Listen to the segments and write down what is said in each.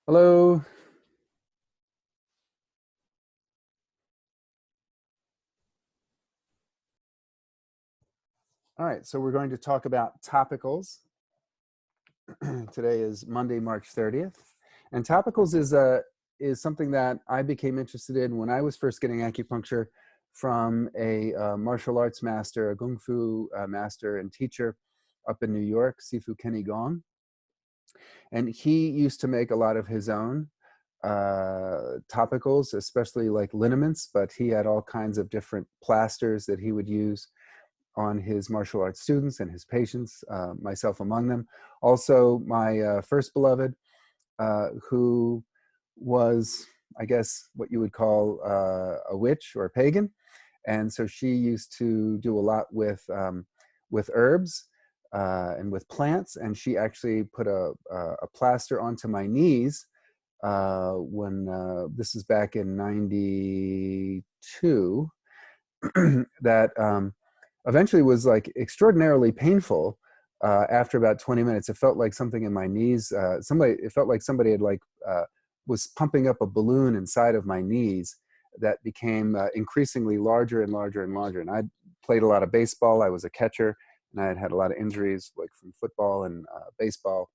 Hello. All right, so we're going to talk about topicals. Today is Monday, March 30th. And topicals is something that I became interested in when I was first getting acupuncture from a martial arts master, a Kung Fu master and teacher up in New York, Sifu Kenny Gong. And he used to make a lot of his own topicals, especially like liniments, but he had all kinds of different plasters that he would use on his martial arts students and his patients, myself among them. Also, my first beloved, who was, I guess, what you would call a witch or a pagan. And so she used to do a lot with herbs and with plants. And she actually put a plaster onto my knees when this is back in '92, that eventually was like extraordinarily painful. After about 20 minutes, it felt like something in my knees. It felt like somebody had was pumping up a balloon inside of my knees that became increasingly larger and larger and larger. And I played a lot of baseball. I was a catcher, and I had had a lot of injuries, like from football and baseball,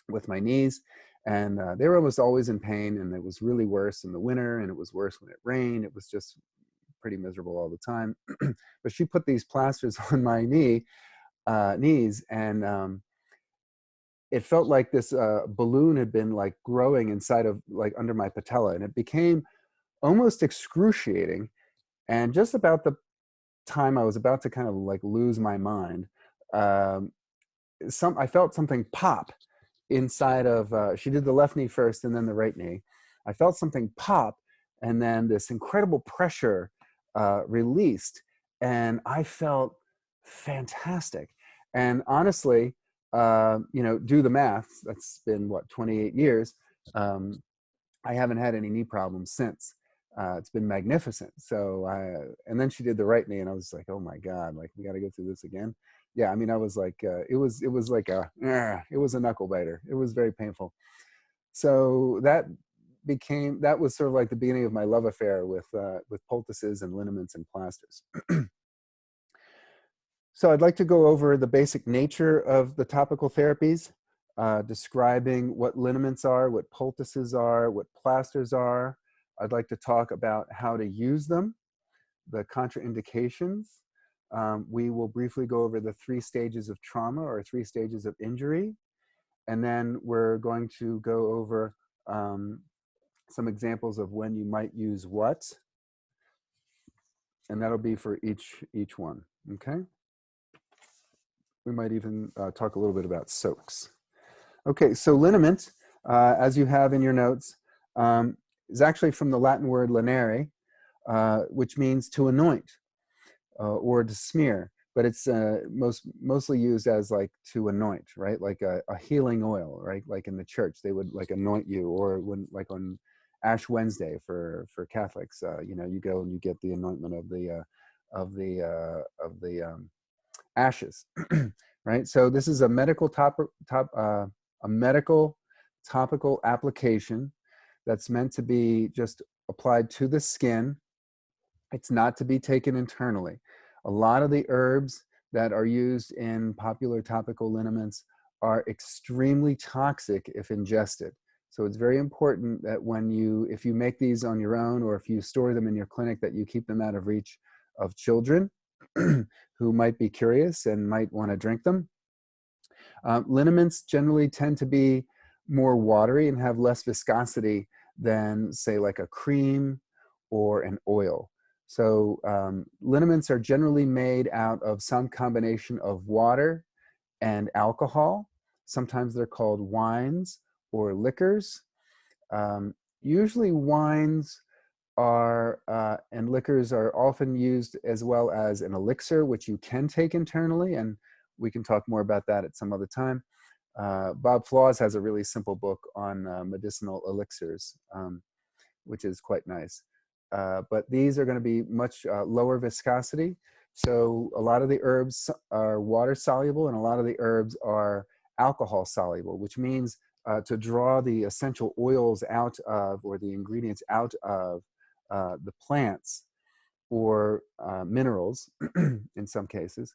with my knees. And they were almost always in pain, and it was really worse in the winter, and it was worse when it rained. It was just pretty miserable all the time. But she put these plasters on my knees, and it felt like this balloon had been like growing inside of like under my patella, and it became almost excruciating. And just about the time I was about to kind of like lose my mind, um, I felt something pop inside of. She did the left knee first, and then the right knee. I felt something pop, and then this incredible pressure released, and I felt fantastic. And honestly, do the math. That's been what, 28 years. Um, I haven't had any knee problems since. It's been magnificent. And then she did the right knee, and I was like, oh my God, like we got to go through this again. Yeah, I mean, I was like, it was like it was a knuckle biter. It was very painful. So that was sort of like the beginning of my love affair with poultices and liniments and plasters. So I'd like to go over the basic nature of the topical therapies, describing what liniments are, what poultices are, what plasters are. I'd like to talk about how to use them, the contraindications. We will briefly go over the 3 stages of trauma or 3 stages of injury. And then we're going to go over some examples of when you might use what. And that'll be for each one, okay? We might even talk a little bit about soaks. Okay, so liniment, as you have in your notes, is actually from the Latin word linere, which means to anoint or to smear, but it's mostly used as like to anoint, right? Like a healing oil, right? Like in the church, they would like anoint you, or when like on Ash Wednesday for Catholics, you go and you get the anointment of the ashes, right? So this is a medical a medical topical application that's meant to be just applied to the skin. It's not to be taken internally. A lot of the herbs that are used in popular topical liniments are extremely toxic if ingested. So it's very important that if you make these on your own, or if you store them in your clinic, that you keep them out of reach of children who might be curious and might want to drink them. Liniments generally tend to be more watery and have less viscosity than, say, like a cream or an oil. So liniments are generally made out of some combination of water and alcohol. Sometimes they're called wines or liquors. Usually wines and liquors are often used as well as an elixir, which you can take internally, and we can talk more about that at some other time. Bob Flaws has a really simple book on medicinal elixirs, which is quite nice. But these are going to be much lower viscosity. So a lot of the herbs are water soluble, and a lot of the herbs are alcohol soluble, which means to draw the essential oils out of, or the ingredients out of the plants, or minerals in some cases,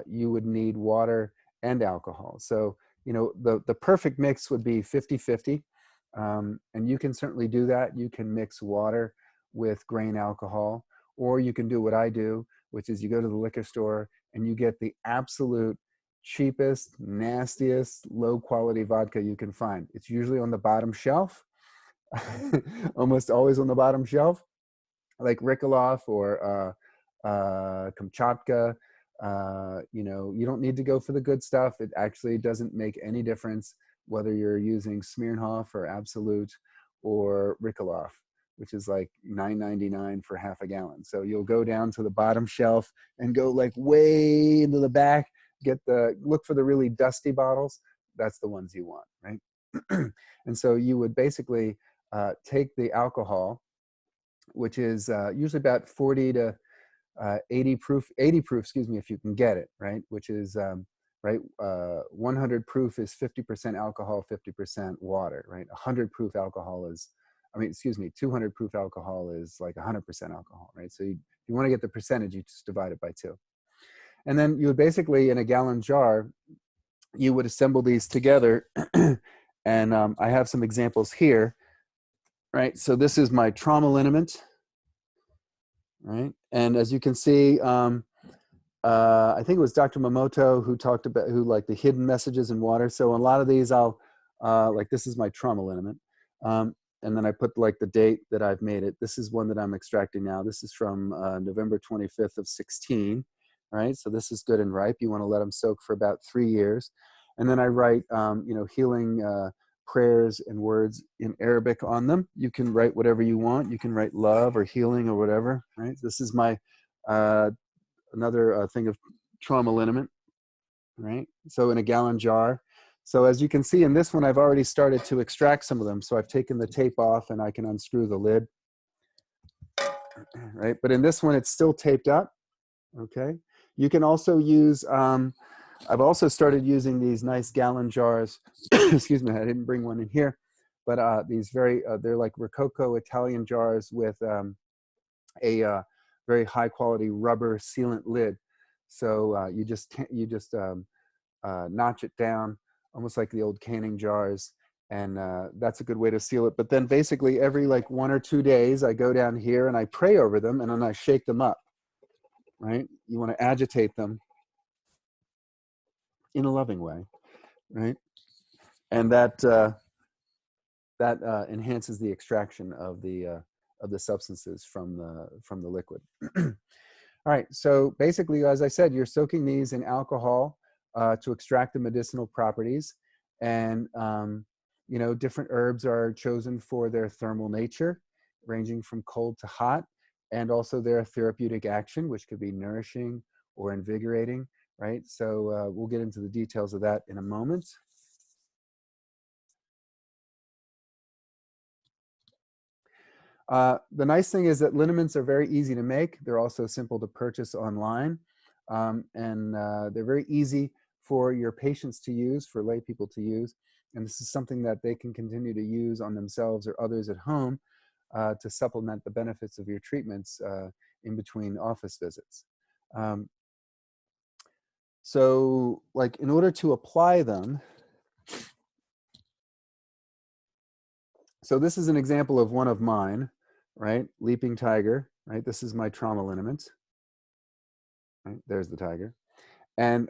you would need water and alcohol. So, you know, the perfect mix would be 50-50. And you can certainly do that. You can mix water with grain alcohol, or you can do what I do, which is you go to the liquor store and you get the absolute cheapest, nastiest, low quality vodka you can find. It's usually on the bottom shelf, almost always on the bottom shelf, like Rikaloff or Kamchatka. You know, you don't need to go for the good stuff. It actually doesn't make any difference whether you're using Smirnoff or Absolute or Rikaloff, which is like $9.99 for half a gallon. So you'll go down to the bottom shelf and go like way into the back, look for the really dusty bottles. That's the ones you want, right? And so you would basically take the alcohol, which is usually about 40 to 80 proof, excuse me, if you can get it, right? Which is, 100 proof is 50% alcohol, 50% water, right? 100 proof alcohol is, 200 proof alcohol is like 100% alcohol, right? So if you want to get the percentage, you just divide it by 2. And then you would basically, in a gallon jar, you would assemble these together. And I have some examples here, right? So this is my trauma liniment, right? And as you can see, I think it was Dr. Momoto who talked about, like the hidden messages in water. So a lot of these I'll, like this is my trauma liniment. And then I put like the date that I've made it. This is one that I'm extracting now. This is from November 25th of 16, right? So this is good and ripe. You want to let them soak for about 3 years. And then I write, you know, healing prayers and words in Arabic on them. You can write whatever you want. You can write love or healing or whatever, right? This is my, another thing of trauma liniment, right? So in a gallon jar. So as you can see in this one, I've already started to extract some of them. So I've taken the tape off and I can unscrew the lid, right? But in this one, it's still taped up, okay? You can also use, I've also started using these nice gallon jars. Excuse me, I didn't bring one in here, but these they're like Rococo Italian jars with a very high quality rubber sealant lid. So you just notch it down, almost like the old canning jars, and that's a good way to seal it. But then basically every like 1 or 2 days, I go down here and I pray over them, and then I shake them up, right? You want to agitate them in a loving way, right? And that enhances the extraction of the substances from the liquid. All right, so basically, as I said, you're soaking these in alcohol to extract the medicinal properties. And, you know, different herbs are chosen for their thermal nature, ranging from cold to hot, and also their therapeutic action, which could be nourishing or invigorating, right? So we'll get into the details of that in a moment. The nice thing is that liniments are very easy to make. They're also simple to purchase online. And they're very easy for your patients to use, for lay people to use. And this is something that they can continue to use on themselves or others at home to supplement the benefits of your treatments in between office visits. So like in order to apply them, so this is an example of one of mine, right? Leaping tiger, right? This is my trauma liniment. Right? There's the tiger. And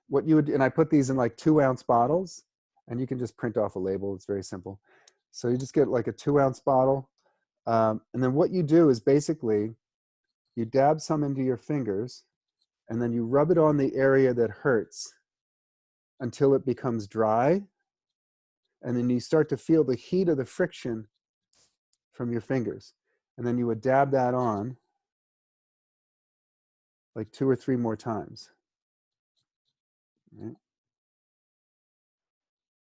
what you would, and I put these in like 2-ounce bottles, and you can just print off a label. It's very simple. So you just get like a 2-ounce bottle. And then what you do is basically you dab some into your fingers, and then you rub it on the area that hurts until it becomes dry. And then you start to feel the heat of the friction from your fingers. And then you would dab that on like 2 or 3 more times. Right?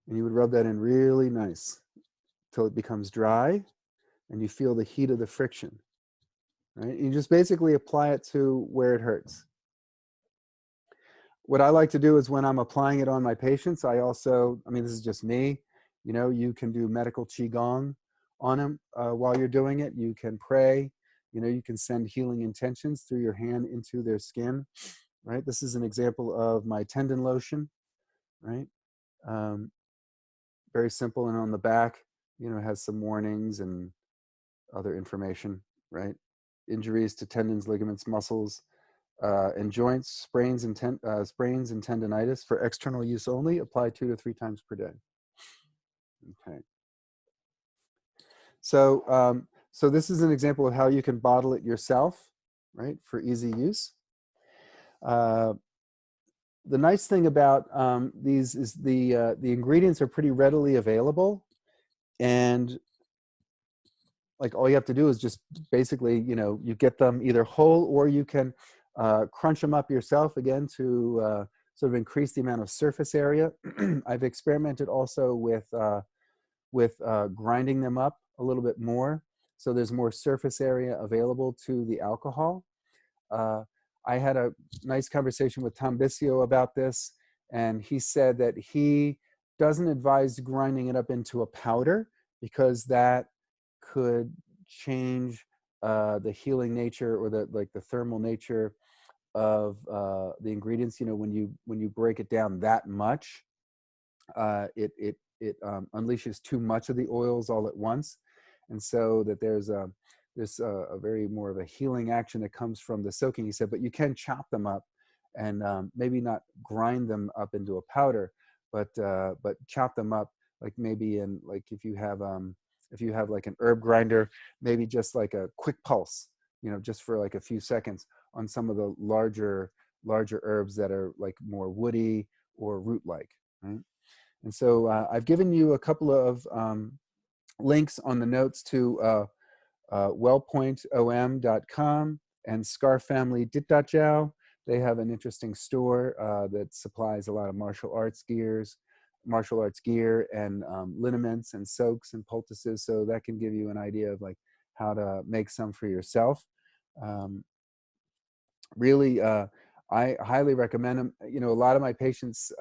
And you would rub that in really nice till it becomes dry and you feel the heat of the friction. Right? You just basically apply it to where it hurts. what I like to do is when I'm applying it on my patients, I also, I mean, this is just me, you know, you can do medical qigong on them while you're doing it. You can pray, you know, you can send healing intentions through your hand into their skin, right? This is an example of my tendon lotion, right? Um, very simple, and on the back, you know, has some warnings and other information, right? Injuries to tendons, ligaments, muscles, and joints, sprains and tendonitis for external use only. Apply 2 to 3 times per day. Okay. So this is an example of how you can bottle it yourself, right, for easy use. The nice thing about these is the ingredients are pretty readily available, and like all you have to do is just basically, you know, you get them either whole, or you can crunch them up yourself again to sort of increase the amount of surface area. I've experimented also with grinding them up a little bit more, so there's more surface area available to the alcohol. Uh, I had a nice conversation with Tom Bisio about this, and he said that he doesn't advise grinding it up into a powder because that could change the healing nature, or the thermal nature of the ingredients. You know, when you break it down that much, it unleashes too much of the oils all at once, and so that there's a very more of a healing action that comes from the soaking. He said, but you can chop them up, and maybe not grind them up into a powder, but chop them up, like maybe in, like if you have like an herb grinder, maybe just like a quick pulse, you know, just for like a few seconds on some of the larger herbs that are like more woody or root like, right? And so I've given you a couple of links on the notes to wellpointom.com and scarfamily.jiao. They have an interesting store that supplies a lot of martial arts gear and liniments and soaks and poultices. So that can give you an idea of like how to make some for yourself. Really, I highly recommend them. You know, a lot of my patients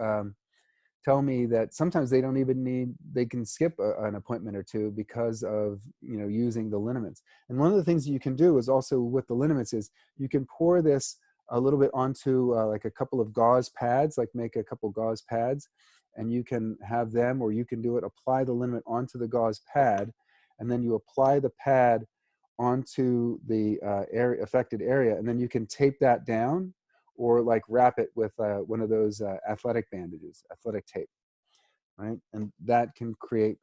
tell me that sometimes they don't even they can skip an appointment or two because of, you know, using the liniments. And one of the things that you can do is also with the liniments is you can pour this a little bit onto like a couple of gauze pads, like make a couple gauze pads, and you can have them, or you can do it, apply the liniment onto the gauze pad, and then you apply the pad onto the affected area, and then you can tape that down, or like wrap it with one of those athletic bandages, athletic tape, right? And that can create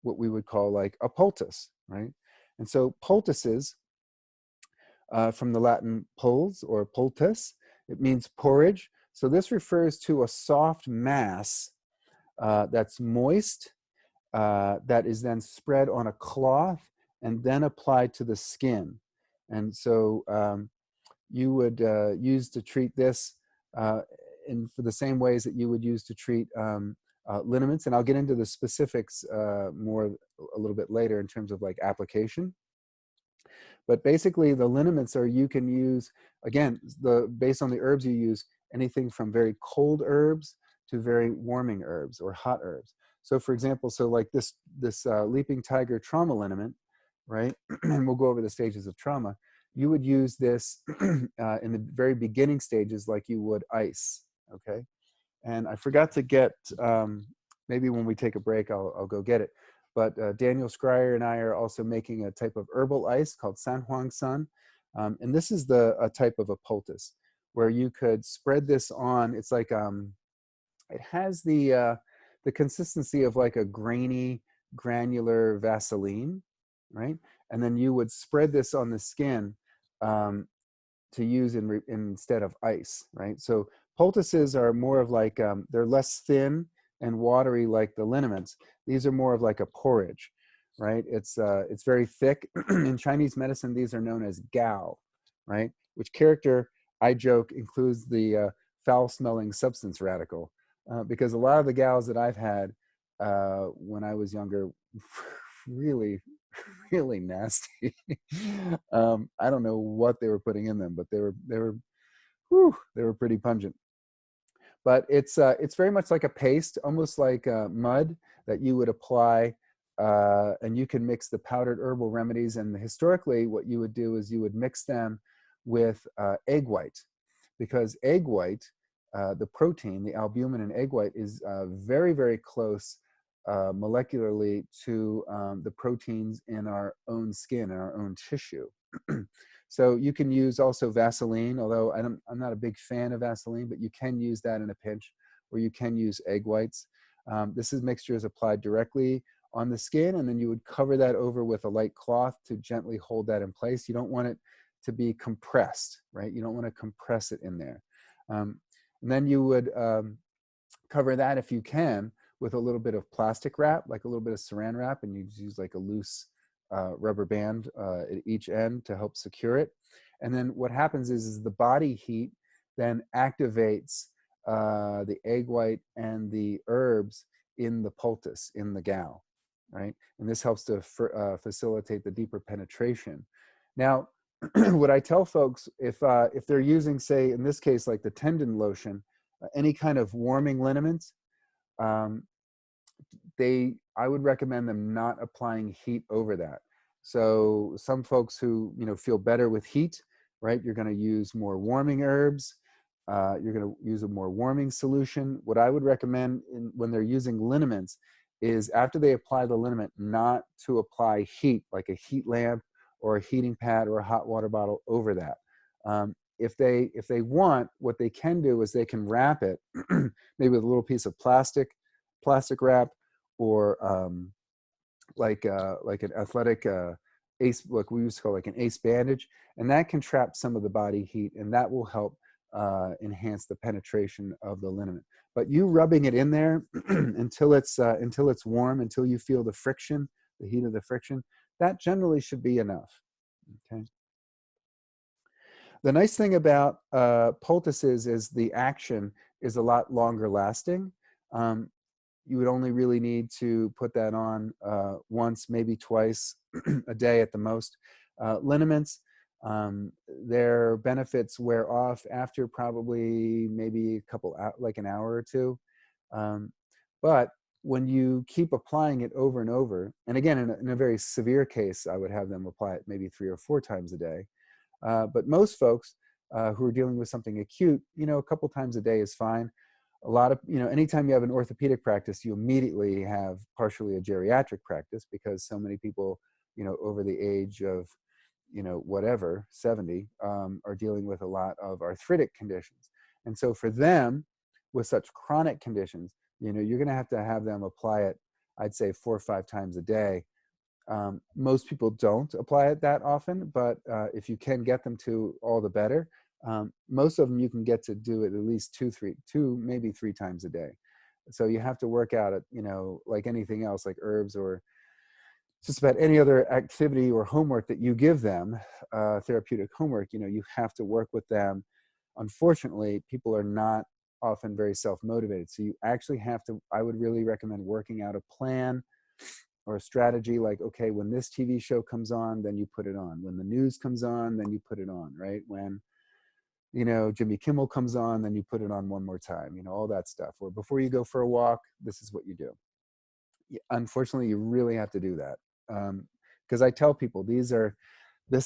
what we would call like a poultice, right? And so poultices, from the Latin pulse or poultice, it means porridge. So this refers to a soft mass that's moist, that is then spread on a cloth and then applied to the skin. And so you would use to treat this in for the same ways that you would use to treat liniments. And I'll get into the specifics more a little bit later in terms of like application. But basically the liniments are, you can use, again, based on the herbs you use, anything from very cold herbs to very warming herbs or hot herbs. So for example, so like this Leaping Tiger trauma liniment, right? And we'll go over the stages of trauma. You would use this in the very beginning stages like you would ice, okay? And I forgot to get, maybe when we take a break, I'll go get it. But Daniel Scryer and I are also making a type of herbal ice called Huang Sun. And this is a type of a poultice where you could spread this on. It's like, it has the consistency of like a grainy, granular Vaseline, right? And then you would spread this on the skin to use instead of ice, right? So poultices are more of like, they're less thin and watery like the liniments. These are more of like a porridge, right? It's very thick. In Chinese medicine, these are known as gao, right? Which character, I joke, includes the foul-smelling substance radical, because a lot of the gaos that I've had when I was younger, really, really nasty. I don't know what they were putting in them, but they were pretty pungent. But it's very much like a paste, almost like mud that you would apply, and you can mix the powdered herbal remedies. And historically, what you would do is you would mix them with egg white, because egg white, the protein, the albumin in egg white, is very, very close molecularly to the proteins in our own skin and our own tissue. So you can use also Vaseline, although I'm not a big fan of Vaseline, but you can use that in a pinch, or you can use egg whites. This mixture is applied directly on the skin, and then you would cover that over with a light cloth to gently hold that in place. You don't want it to be compressed, right? You don't want to compress it in there. And then you would cover that, if you can, with a little bit of plastic wrap, like a little bit of saran wrap, and you use like a loose rubber band at each end to help secure it. And then what happens is the body heat then activates the egg white and the herbs in the poultice, in the gel, right? And this helps to facilitate the deeper penetration. Now, what I tell folks, if they're using, say, in this case, like the Tendon Lotion, any kind of warming liniments, I would recommend them not applying heat over that. So some folks who feel better with heat, right? You're going to use more warming herbs. You're going to use a more warming solution. What I would recommend when they're using liniments is, after they apply the liniment, not to apply heat, like a heat lamp or a heating pad or a hot water bottle over that. If they want, what they can do is they can wrap it maybe with a little piece of plastic wrap, or like an athletic ace, like we used to call like an ace bandage, and that can trap some of the body heat, and that will help enhance the penetration of the liniment. But you rubbing it in there until it's warm, until you feel the friction, the heat of the friction, that generally should be enough. Okay. The nice thing about poultices is the action is a lot longer lasting. You would only really need to put that on once, maybe twice a day at the most. Liniments, their benefits wear off after probably maybe like an hour or two. But when you keep applying it over and over, and again, in a very severe case, I would have them apply it maybe 3 or 4 times a day. But most folks who are dealing with something acute, a couple times a day is fine. A lot of, anytime you have an orthopedic practice, you immediately have partially a geriatric practice, because so many people, over the age of, whatever, 70, are dealing with a lot of arthritic conditions. And so for them, with such chronic conditions, you're going to have them apply it, I'd say 4 or 5 times a day. Most people don't apply it that often, but if you can get them to, all the better. Most of them you can get to do it at least 2, maybe 3 times a day. So you have to work out it, like anything else, like herbs or just about any other activity or homework that you give them, therapeutic homework, you have to work with them. Unfortunately, people are not often very self-motivated. So you actually have to, I would really recommend working out a plan or a strategy, like, okay, when this TV show comes on, then you put it on. When the news comes on, then you put it on, right? When, Jimmy Kimmel comes on, then you put it on one more time, all that stuff. Or before you go for a walk, this is what you do. Unfortunately, you really have to do that. Because I tell people, this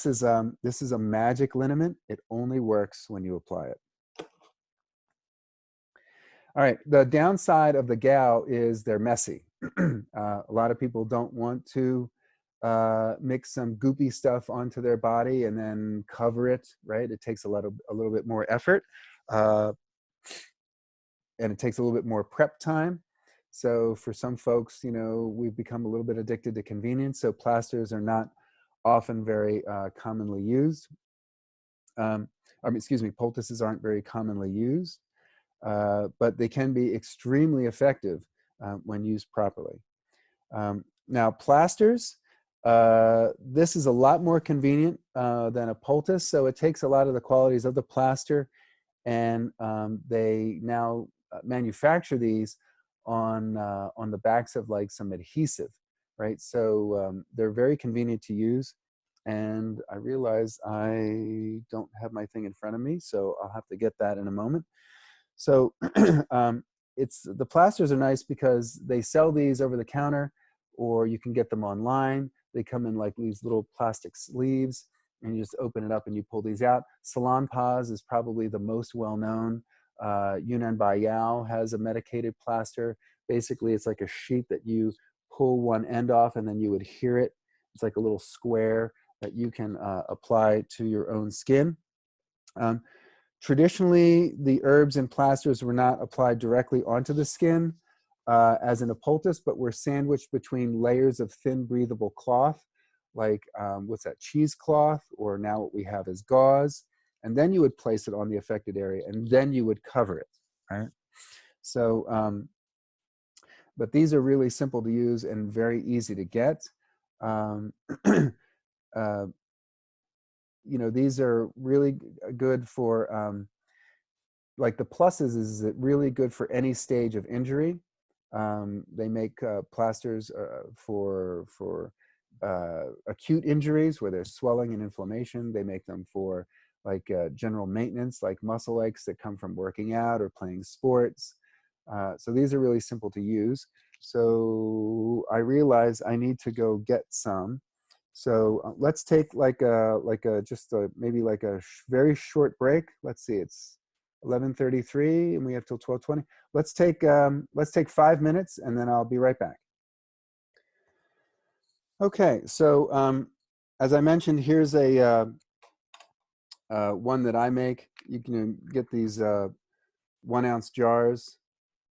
is a magic liniment. It only works when you apply it. All right, the downside of the gel is they're messy. A lot of people don't want to mix some goopy stuff onto their body and then cover it, right? It takes a little bit more effort, and it takes a little bit more prep time. So for some folks, we've become a little bit addicted to convenience. So plasters are not often very commonly used. Poultices aren't very commonly used. But they can be extremely effective when used properly. Now, plasters, this is a lot more convenient than a poultice, so it takes a lot of the qualities of the plaster, and they now manufacture these on the backs of like some adhesive, right? So they're very convenient to use. And I realize I don't have my thing in front of me, so I'll have to get that in a moment. So the plasters are nice because they sell these over the counter, or you can get them online. They come in like these little plastic sleeves, and you just open it up and you pull these out. Salon Paz is probably the most well-known. Yunnan Baiyao has a medicated plaster. Basically, it's like a sheet that you pull one end off and then you adhere it. It's like a little square that you can apply to your own skin. Traditionally, the herbs and plasters were not applied directly onto the skin as in a poultice, but were sandwiched between layers of thin, breathable cloth, like what's that, cheesecloth, or now what we have is gauze. And then you would place it on the affected area, and then you would cover it, right? So, but these are really simple to use and very easy to get. You know, these are really good for, like the pluses is it really good for any stage of injury. They make plasters for acute injuries where there's swelling and inflammation. They make them for like general maintenance, like muscle aches that come from working out or playing sports. So these are really simple to use. So I realize I need to go get some. So let's take like maybe like a very short break. Let's see, it's 11:33 and we have till 12:20. Let's take 5 minutes and then I'll be right back. Okay, so as I mentioned, here's a one that I make. You can get these 1 ounce jars.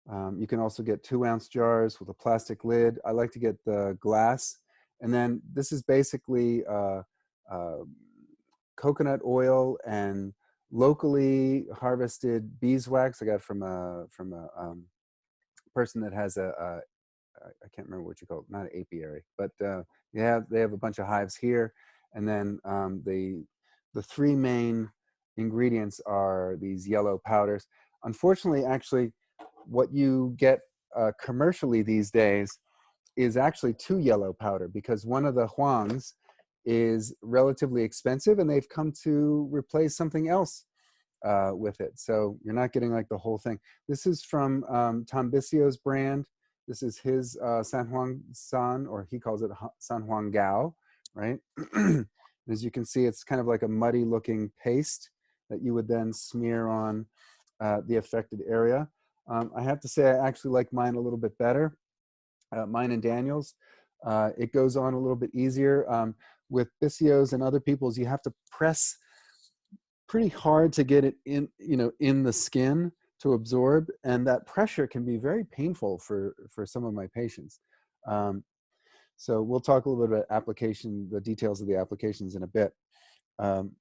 You can also get 2 ounce jars with a plastic lid. I like to get the glass. And then this is basically coconut oil and locally harvested beeswax. I got from a person that has I can't remember what you call it, not an apiary, but they have a bunch of hives here. And then the 3 main ingredients are these yellow powders. Unfortunately, actually, what you get commercially these days is actually 2 yellow powder, because one of the Huangs is relatively expensive and they've come to replace something else with it. So you're not getting like the whole thing. This is from Tom Bissio's brand. This is his San Huang San, or he calls it San Huang Gao, right? As you can see, it's kind of like a muddy looking paste that you would then smear on the affected area. I have to say I actually like mine a little bit better, mine and Daniel's. It goes on a little bit easier. With Bissio's and other people's, you have to press pretty hard to get it in, in the skin to absorb, and that pressure can be very painful for some of my patients. So we'll talk a little bit about application, the details of the applications in a bit. And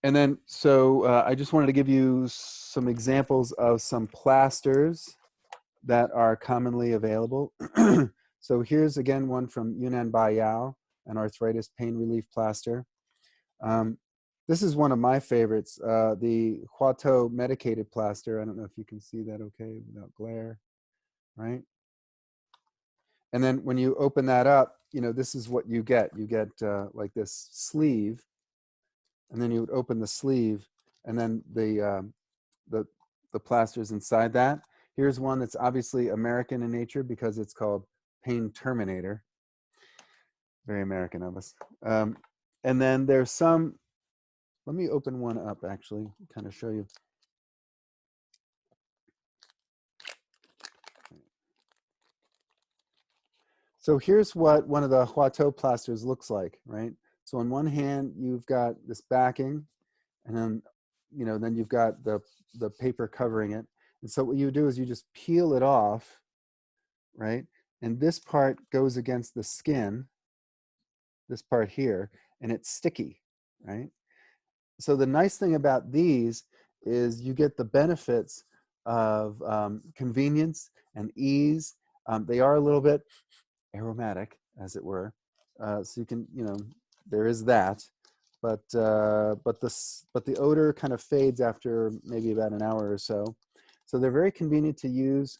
then, so I just wanted to give you some examples of some plasters that are commonly available. So here's again one from Yunnan Baiyao, an arthritis pain relief plaster. This is one of my favorites, the Quato medicated plaster. I don't know if you can see that okay without glare, right? And then when you open that up, this is what you get. You get like this sleeve, and then you would open the sleeve, and then the plasters inside that. Here's one that's obviously American in nature because it's called Pain Terminator. Very American of us. And then there's some, let me open one up actually, kind of show you. So here's what one of the Quato plasters looks like, right? So on one hand, you've got this backing, and then, then you've got the paper covering it. And so what you do is you just peel it off, right? And this part goes against the skin, this part here, and it's sticky, right? So the nice thing about these is you get the benefits of convenience and ease. They are a little bit aromatic, as it were. So you can, there is that, but the odor kind of fades after maybe about an hour or so. So they're very convenient to use.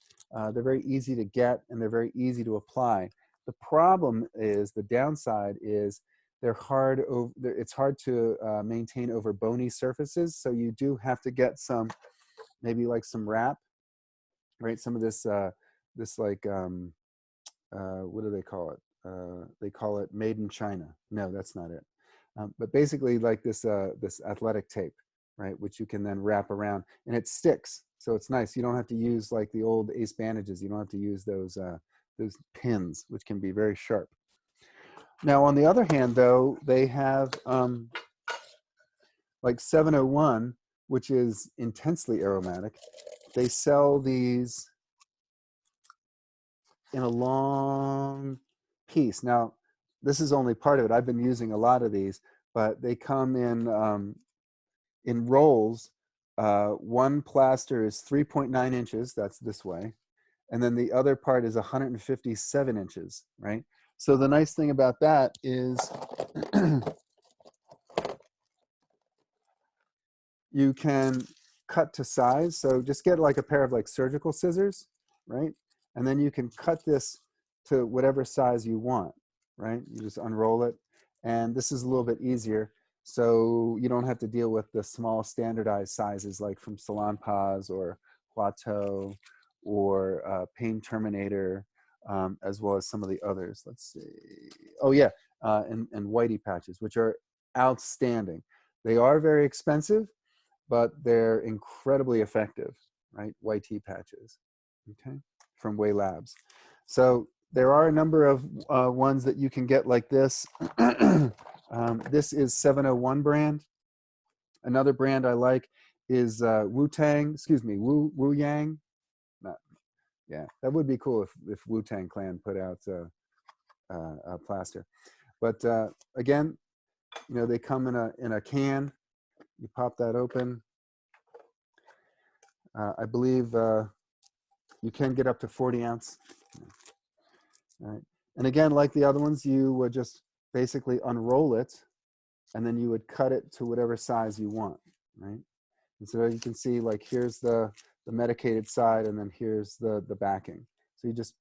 They're very easy to get, and they're very easy to apply. The problem is, the downside is, they're hard. It's hard to maintain over bony surfaces. So you do have to get some maybe like some wrap, right? Some of this, this like, what do they call it? They call it made in China. No, that's not it. But basically like this, this athletic tape, right? Which you can then wrap around and it sticks. So it's nice. You don't have to use like the old Ace bandages. You don't have to use those pins, which can be very sharp. Now, on the other hand, though, they have like 701, which is intensely aromatic. They sell these in a long piece. Now, this is only part of it. I've been using a lot of these, but they come in rolls. One plaster is 3.9 inches. That's this way. And then the other part is 157 inches, right? So the nice thing about that is you can cut to size. So just get like a pair of like surgical scissors, right? And then you can cut this to whatever size you want, right? You just unroll it. And this is a little bit easier. So you don't have to deal with the small standardized sizes like from Salonpas or Quato or Pain Terminator, as well as some of the others. Let's see. Oh yeah, and whitey patches, which are outstanding. They are very expensive, but they're incredibly effective, right? YT patches, okay, from Way Labs. So there are a number of ones that you can get like this. This is 701 brand. Another brand I like is Wu-Tang, excuse me, Wu-Yang. Not, yeah, that would be cool if Wu-Tang Clan put out a plaster. But again, you know, they come in a can. You pop that open. I believe you can get up to 40 ounce. All right. And again, like the other ones, you would just basically unroll it and then you would cut it to whatever size you want, right? And so you can see like here's the medicated side and then here's the backing. So you just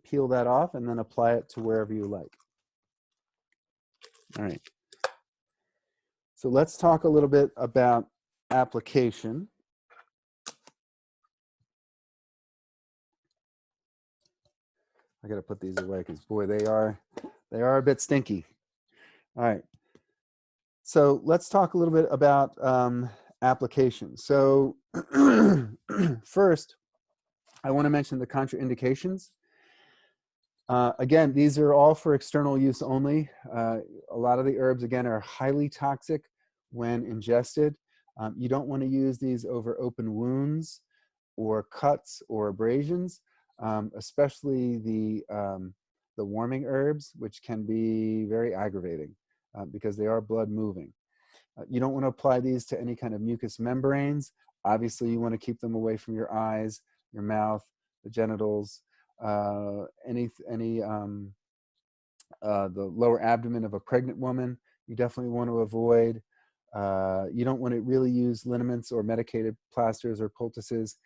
peel that off and then apply it to wherever you like. All right. So let's talk a little bit about application. I got to put these away because boy, they are a bit stinky. All right. So let's talk a little bit about application. So first, I want to mention the contraindications. Again, these are all for external use only. A lot of the herbs, again, are highly toxic when ingested. You don't want to use these over open wounds or cuts or abrasions, especially the warming herbs, which can be very aggravating because they are blood moving. You don't want to apply these to any kind of mucous membranes. Obviously, you want to keep them away from your eyes, your mouth, the genitals, the lower abdomen of a pregnant woman. You definitely want to avoid. You don't want to really use liniments or medicated plasters or poultices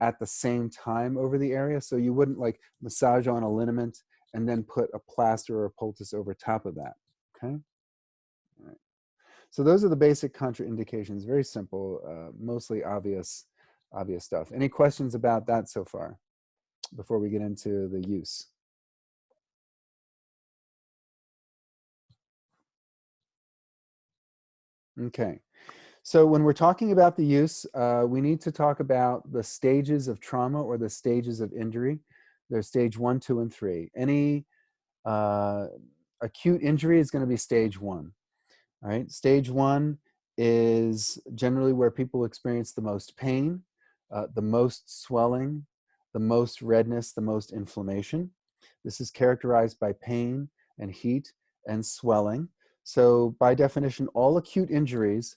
at the same time over the area. So you wouldn't like massage on a liniment and then put a plaster or a poultice over top of that, okay? All right. So those are the basic contraindications, very simple, mostly obvious stuff. Any questions about that so far before we get into the use? Okay. So when we're talking about the use, we need to talk about the stages of trauma or the stages of injury. There's stage 1, 2, and 3. Any acute injury is going to be stage 1. All right. Stage 1 is generally where people experience the most pain, the most swelling, the most redness, the most inflammation. This is characterized by pain and heat and swelling. So by definition, all acute injuries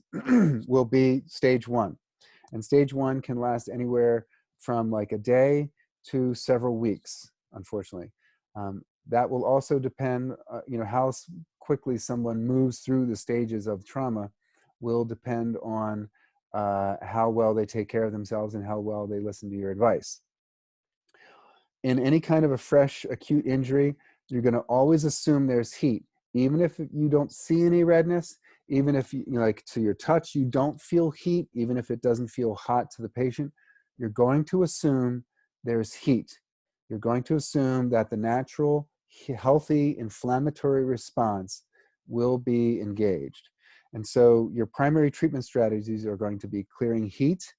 will be stage 1. And stage 1 can last anywhere from like a day to several weeks, unfortunately. That will also depend, you know, how quickly someone moves through the stages of trauma will depend on how well they take care of themselves and how well they listen to your advice. In any kind of a fresh acute injury, you're going to always assume there's heat. Even if you don't see any redness, even if, you know, like to your touch, you don't feel heat, even if it doesn't feel hot to the patient, you're going to assume there's heat. You're going to assume that the natural, healthy, inflammatory response will be engaged. And so your primary treatment strategies are going to be clearing heat,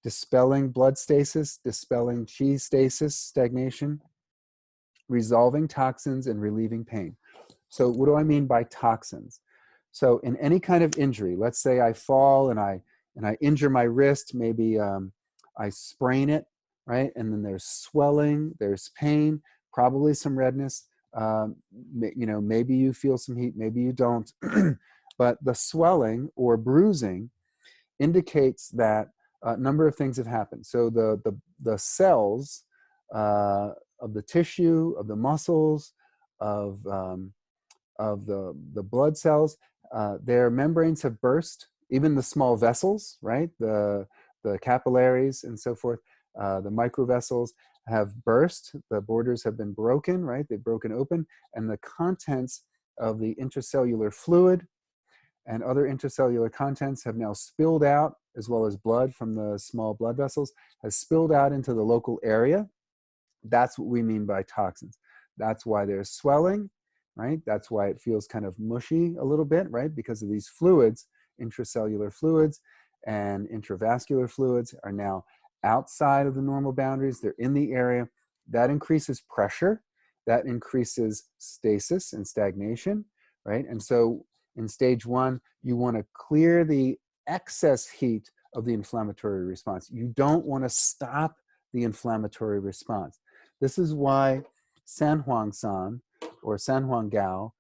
dispelling blood stasis, dispelling chi stasis, stagnation, resolving toxins, and relieving pain. So what do I mean by toxins? So in any kind of injury, let's say I fall and I injure my wrist, maybe I sprain it, right? And then there's swelling, there's pain, probably some redness. Maybe you feel some heat, maybe you don't. But the swelling or bruising indicates that a number of things have happened. So the cells of the tissue, of the muscles, of the blood cells, their membranes have burst. Even the small vessels, right? The capillaries and so forth, the microvessels have burst. The borders have been broken, right? They've broken open, and the contents of the intracellular fluid and other intracellular contents have now spilled out, as well as blood from the small blood vessels has spilled out into the local area. That's what we mean by toxins. That's why there's swelling, right? That's why it feels kind of mushy a little bit, right? Because of these fluids, intracellular fluids and intravascular fluids are now outside of the normal boundaries. They're in the area. That increases pressure. That increases stasis and stagnation, right? And so in stage one, you want to clear the excess heat of the inflammatory response. You don't want to stop the inflammatory response. This is why Huang Sun or Huang Gel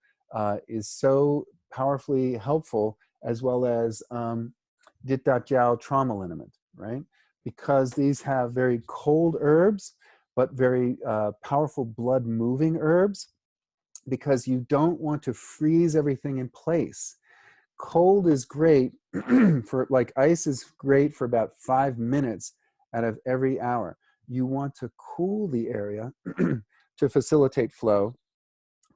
is so powerfully helpful, as well as Jiao trauma liniment, right? Because these have very cold herbs, but very powerful blood moving herbs, because you don't want to freeze everything in place. Cold is great for, like ice is great for about 5 minutes out of every hour. You want to cool the area to facilitate flow,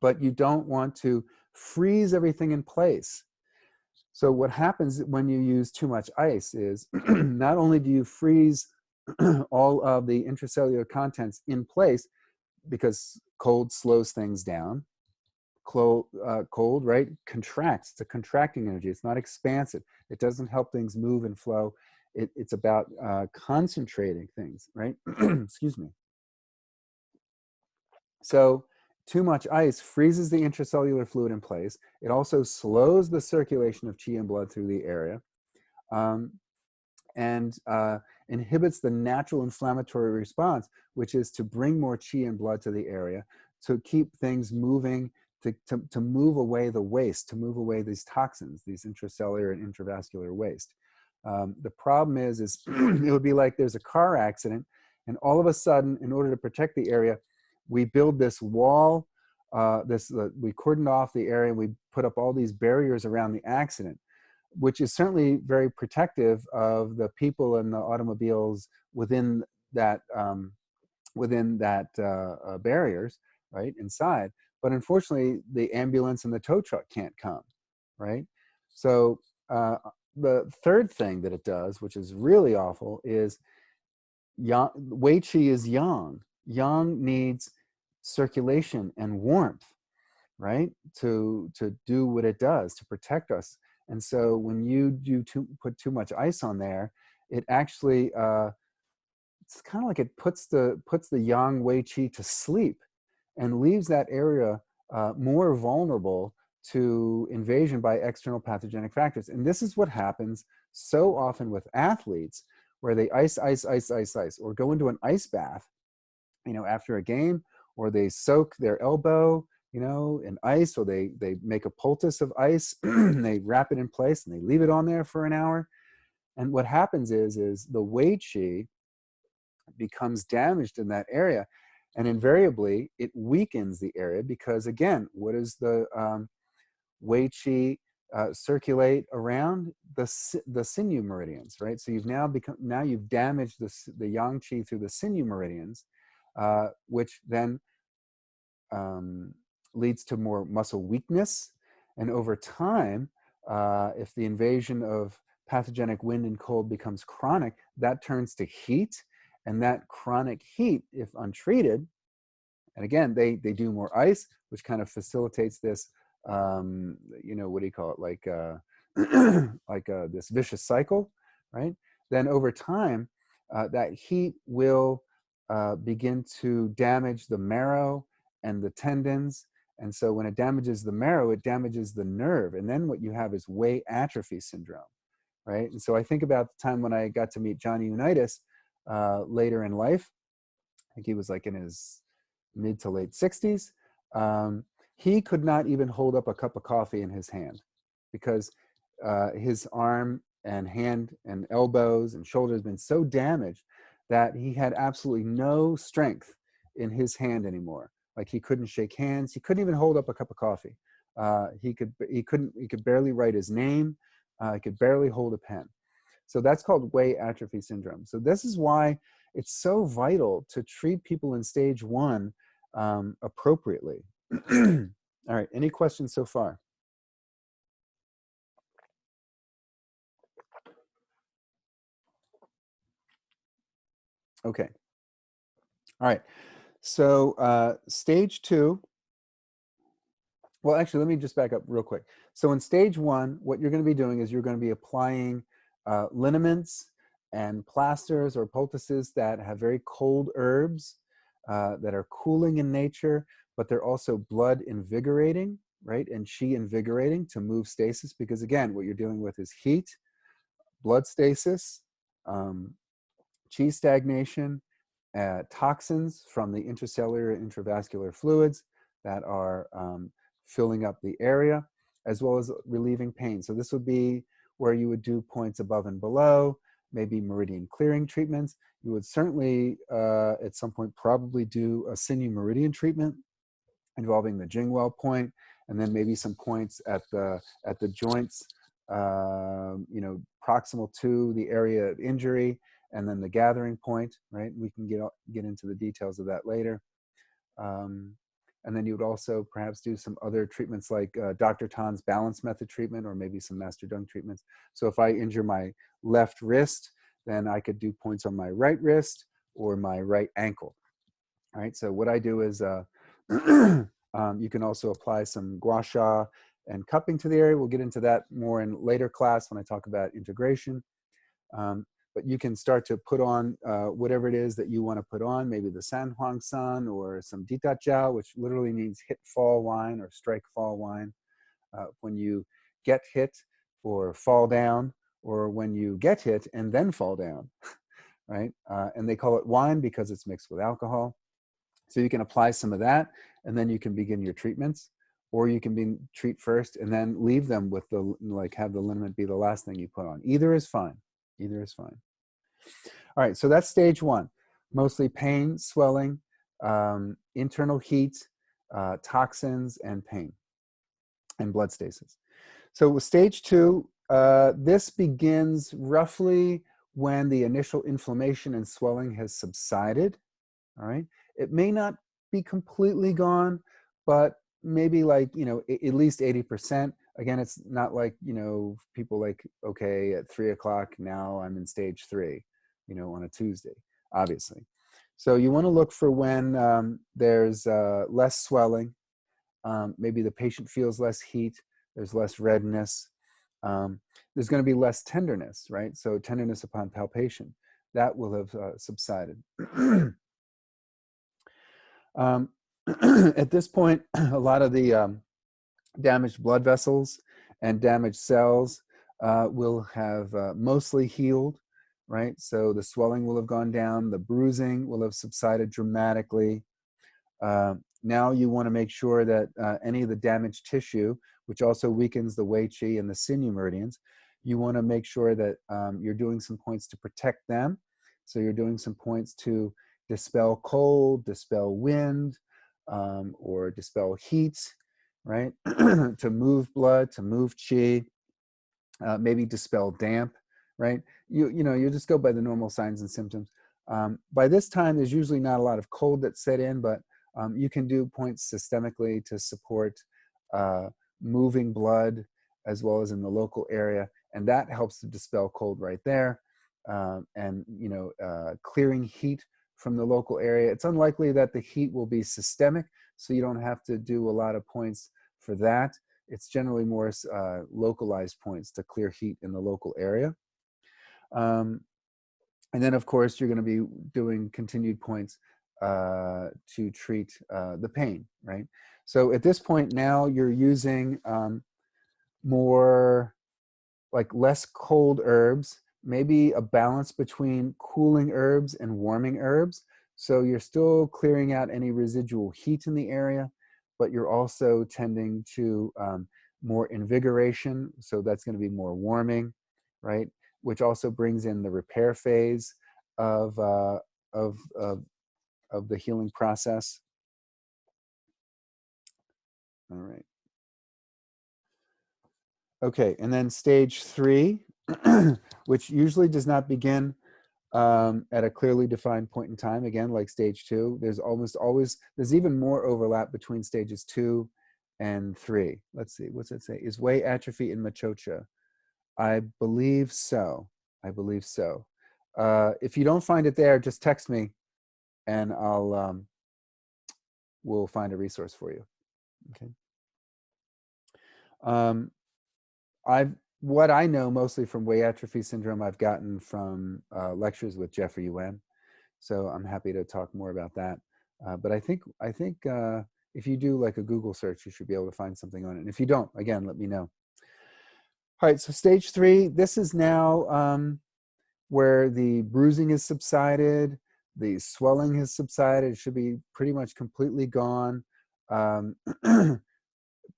but you don't want to freeze everything in place. So what happens when you use too much ice is not only do you freeze all of the intracellular contents in place, because cold slows things down. Cold, right, contracts. It's a contracting energy. It's not expansive. It doesn't help things move and flow. It's about concentrating things, right? Excuse me. So too much ice freezes the intracellular fluid in place. It also slows the circulation of qi and blood through the area, and inhibits the natural inflammatory response, which is to bring more qi and blood to the area, to keep things moving, to move away the waste, to move away these toxins, these intracellular and intravascular waste. The problem is it would be like there's a car accident, and all of a sudden, in order to protect the area, we build this wall, we cordon off the area, and we put up all these barriers around the accident, which is certainly very protective of the people and the automobiles within that barriers, right, inside. But unfortunately, the ambulance and the tow truck can't come, right? So the third thing that it does, which is really awful, is Wei Qi is yang. Yang needs circulation and warmth, right, to do what it does, to protect us. And so when you put too much ice on there, it actually it's kind of like it puts the yang Wei Qi to sleep and leaves that area more vulnerable to invasion by external pathogenic factors. And this is what happens so often with athletes, where they ice, or go into an ice bath, after a game, or they soak their elbow, in ice, or they make a poultice of ice, and they wrap it in place and they leave it on there for an hour. And what happens is the Wei Qi becomes damaged in that area, and invariably it weakens the area, because again, what is the Wei Qi circulate around? The sinew meridians, right? So you've damaged the yang qi through the sinew meridians, which then leads to more muscle weakness. And over time, if the invasion of pathogenic wind and cold becomes chronic, that turns to heat. And that chronic heat, if untreated, and again, they do more ice, which kind of facilitates this, you know, what do you call it? Like, this vicious cycle, right? Then over time, that heat will begin to damage the marrow and the tendons. And so when it damages the marrow, it damages the nerve. And then what you have is Wei atrophy syndrome, right? And so I think about the time when I got to meet Johnny Unitas later in life. I think he was like in his mid to late 60s. He could not even hold up a cup of coffee in his hand because his arm and hand and elbows and shoulders been so damaged that he had absolutely no strength in his hand anymore. Like he couldn't shake hands. He couldn't even hold up a cup of coffee. He could barely write his name. He could barely hold a pen. So that's called Wei atrophy syndrome. So this is why it's so vital to treat people in stage 1 appropriately. All right, any questions so far? Okay. All right. So stage 2, well, actually, let me just back up real quick. So in stage 1, what you're going to be doing is you're going to be applying liniments and plasters or poultices that have very cold herbs that are cooling in nature, but they're also blood invigorating, right? And qi invigorating to move stasis, because again, what you're dealing with is heat, blood stasis, qi stagnation, toxins from the intercellular and intravascular fluids that are filling up the area, as well as relieving pain. So this would be where you would do points above and below, maybe meridian clearing treatments. You would certainly, at some point, probably do a sinew meridian treatment involving the Jingwell point, and then maybe some points at the joints, you know, proximal to the area of injury, and then the gathering point, right? We can get into the details of that later. And then you would also perhaps do some other treatments like Dr. Tan's balance method treatment, or maybe some Master Dung treatments. So if I injure my left wrist, then I could do points on my right wrist or my right ankle. All right, so what I do is you can also apply some gua sha and cupping to the area. We'll get into that more in later class when I talk about integration. But you can start to put on whatever it is that you want to put on, maybe the San Huang Sun or some Ditat Jiao, which literally means hit fall wine or strike fall wine. When you get hit or fall down, or when you get hit and then fall down, right? And they call it wine because it's mixed with alcohol. So you can apply some of that, and then you can begin your treatments, or you can treat first and then leave them with the, like, have the liniment be the last thing you put on. Either is fine. Either is fine. All right, so that's stage 1. Mostly pain, swelling, internal heat, toxins, and pain, and blood stasis. So with stage 2, this begins roughly when the initial inflammation and swelling has subsided. All right, it may not be completely gone, but maybe, like, you know, at least 80%. Again, it's not like, you know, people like, okay, at 3 o'clock now I'm in stage 3, you know, on a Tuesday, obviously. So you want to look for when there's less swelling, maybe the patient feels less heat, there's less redness, there's going to be less tenderness, right? So tenderness upon palpation, that will have subsided. At this point, a lot of the damaged blood vessels and damaged cells will have mostly healed, right? So the swelling will have gone down, the bruising will have subsided dramatically. Now you want to make sure that any of the damaged tissue, which also weakens the Wei Qi and the sinew meridians, you want to make sure that you're doing some points to protect them. So you're doing some points to dispel cold, dispel wind, or dispel heat, right? To move blood, to move qi, maybe dispel damp, right? You know, you just go by the normal signs and symptoms. By this time, there's usually not a lot of cold that's set in, but you can do points systemically to support moving blood as well as in the local area. and that helps to dispel cold right there. And clearing heat from the local area. It's unlikely that the heat will be systemic, so you don't have to do a lot of points for that. It's generally more localized points to clear heat in the local area. And then, of course, you're going to be doing continued points to treat the pain, right? So at this point now, you're using more like less cold herbs, maybe a balance between cooling herbs and warming herbs. So you're still clearing out any residual heat in the area, but you're also tending to more invigoration. So that's going to be more warming, right? Which also brings in the repair phase of the healing process. All right. Okay, and then stage 3, which usually does not begin at a clearly defined point in time. Again, like stage 2, there's almost always, there's even more overlap between stages 2 and 3. Let's see, what's that say? Is whey atrophy in Machocha? I believe so. I believe so. If you don't find it there, just text me, and we'll find a resource for you. Okay. What I know mostly from whey atrophy syndrome, I've gotten from lectures with Jeffrey Yuan, so I'm happy to talk more about that. But I think if you do like a Google search, you should be able to find something on it. And if you don't, again, let me know. All right, so stage 3, this is now where the bruising has subsided, the swelling has subsided. It should be pretty much completely gone.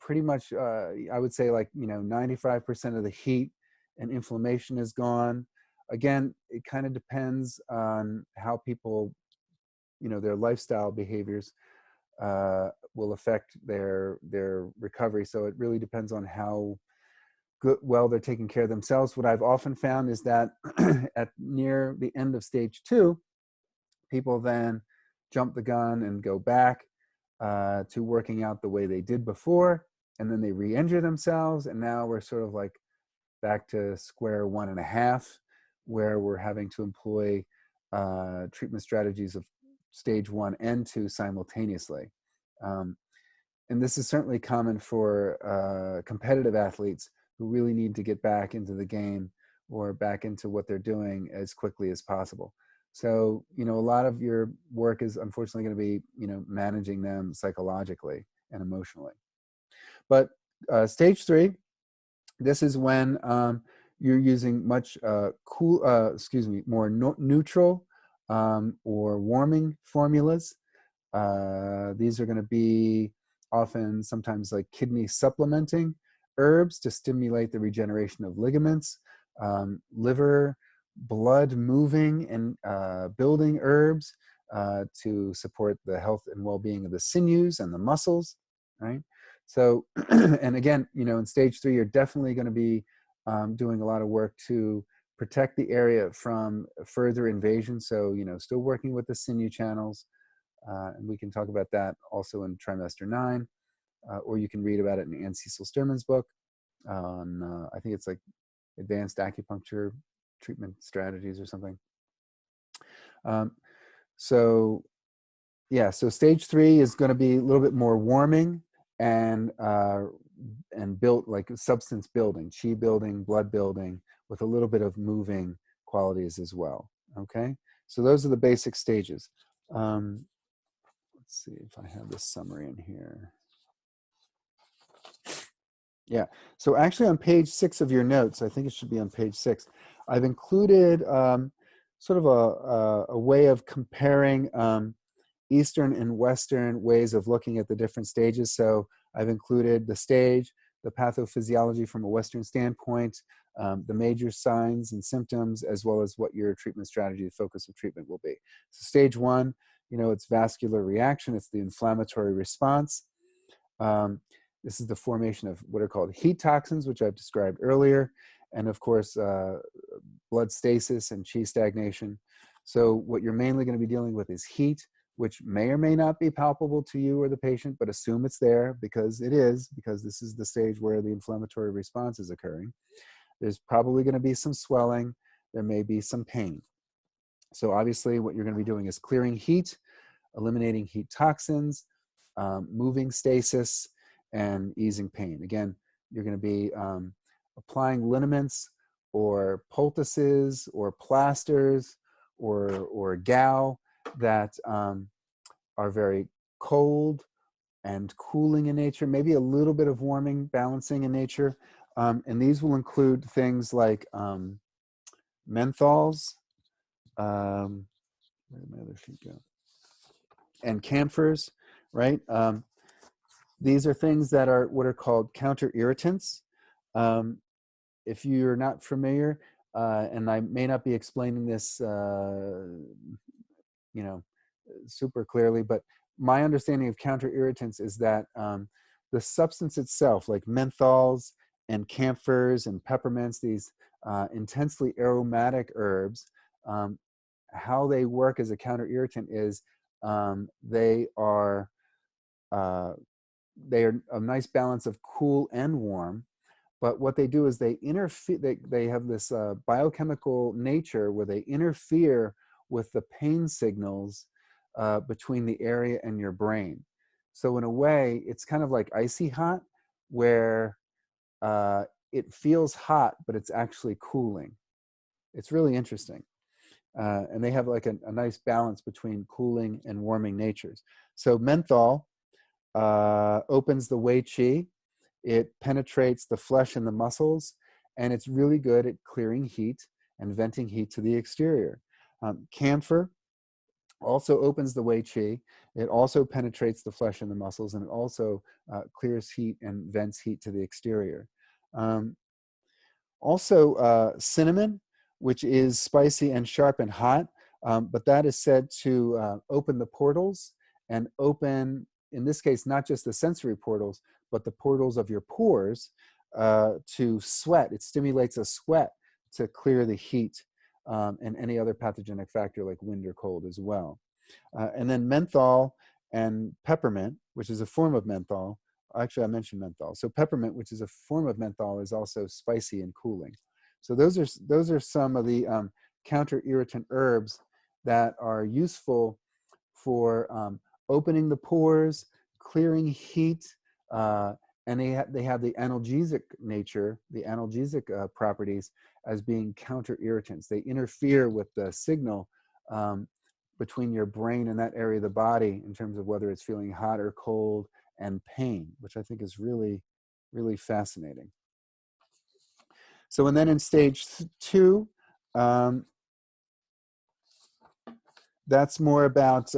Pretty much, I would say like, 95% of the heat and inflammation is gone. Again, it kind of depends on how people, their lifestyle behaviors will affect their recovery. So it really depends on how well they're taking care of themselves. What I've often found is that at near the end of stage 2, people then jump the gun and go back to working out the way they did before, and then they re-injure themselves, and now we're sort of like back to square 1.5, where we're having to employ treatment strategies of stage 1 and 2 simultaneously. And this is certainly common for competitive athletes who really need to get back into the game or back into what they're doing as quickly as possible. So, a lot of your work is unfortunately going to be, managing them psychologically and emotionally. But stage 3, this is when you're using much more neutral or warming formulas. These are going to be often sometimes like kidney supplementing herbs to stimulate the regeneration of ligaments, liver, blood moving and building herbs to support the health and well-being of the sinews and the muscles, right? So, and again, in stage 3, you're definitely going to be doing a lot of work to protect the area from further invasion. So, still working with the sinew channels, and we can talk about that also in trimester 9, or you can read about it in Ann Cecil Sturman's book on, I think it's like Advanced Acupuncture Treatment Strategies or something. So stage 3 is going to be a little bit more warming and built like substance building, chi building, blood building, with a little bit of moving qualities as well. Okay, so those are the basic stages. Let's see if I have this summary in here. Yeah, so actually on page 6 of your notes, I think it should be on page 6, I've included sort of a way of comparing Eastern and Western ways of looking at the different stages. So I've included the stage, the pathophysiology from a Western standpoint, the major signs and symptoms, as well as what your treatment strategy, the focus of treatment will be. So stage 1, it's vascular reaction. It's the inflammatory response. This is the formation of what are called heat toxins, which I've described earlier. And of course, blood stasis and chi stagnation. So what you're mainly going to be dealing with is heat, which may or may not be palpable to you or the patient, but assume it's there because it is, because this is the stage where the inflammatory response is occurring. there's probably going to be some swelling. There may be some pain. So obviously what you're going to be doing is clearing heat, eliminating heat toxins, moving stasis, and easing pain. Again, you're going to be applying liniments or poultices or plasters or gel that are very cold and cooling in nature, maybe a little bit of warming, balancing in nature. And these will include things like menthols, where did my other sheet go? And camphors, right? These are things that are what are called counter irritants. If you're not familiar, and I may not be explaining this, super clearly, but my understanding of counter irritants is that the substance itself, like menthols and camphors and peppermints, these intensely aromatic herbs, how they work as a counter irritant is they are a nice balance of cool and warm. But what they do is they interfere, they have this biochemical nature where they interfere with the pain signals between the area and your brain. So in a way, it's kind of like icy hot, where it feels hot, but it's actually cooling. It's really interesting. And they have like a nice balance between cooling and warming natures. So menthol opens the Wei Qi. It penetrates the flesh and the muscles, and it's really good at clearing heat and venting heat to the exterior. Camphor also opens the Wei Qi. It also penetrates the flesh and the muscles, and it also clears heat and vents heat to the exterior. Also, cinnamon, which is spicy and sharp and hot, but that is said to open the portals and open, in this case, not just the sensory portals, but the portals of your pores to sweat. It stimulates a sweat to clear the heat and any other pathogenic factor like wind or cold as well. And then menthol and peppermint, which is a form of menthol. Actually, I mentioned menthol. So peppermint, which is a form of menthol, is also spicy and cooling. So those are some of the counter irritant herbs that are useful for opening the pores, clearing heat, and they have the analgesic nature, the analgesic properties as being counter irritants. They interfere with the signal between your brain and that area of the body in terms of whether it's feeling hot or cold and pain, which I think is really, really fascinating. So, and then in stage 2, that's more about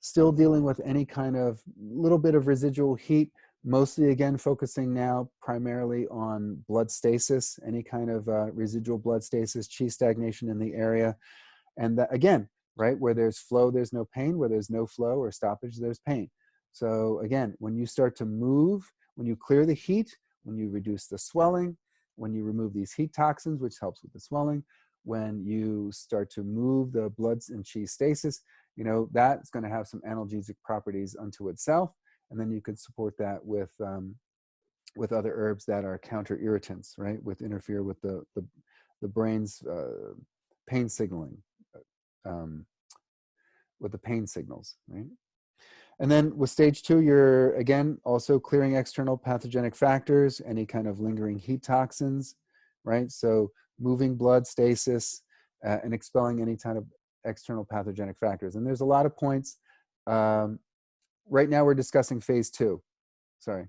still dealing with any kind of little bit of residual heat, mostly again focusing now primarily on blood stasis, any kind of residual blood stasis, qi stagnation in the area. And that, again, right, where there's flow, there's no pain. Where there's no flow or stoppage, there's pain. So again, when you start to move, when you clear the heat, when you reduce the swelling, when you remove these heat toxins, which helps with the swelling, when you start to move the bloods and qi stasis, that's going to have some analgesic properties unto itself. And then you could support that with other herbs that are counter irritants, right? With interfere with the brain's pain signaling, with the pain signals, right? And then with stage 2, you're again also clearing external pathogenic factors, any kind of lingering heat toxins, right? So moving blood stasis and expelling any kind of external pathogenic factors. And there's a lot of points. Right now we're discussing phase 2. Sorry.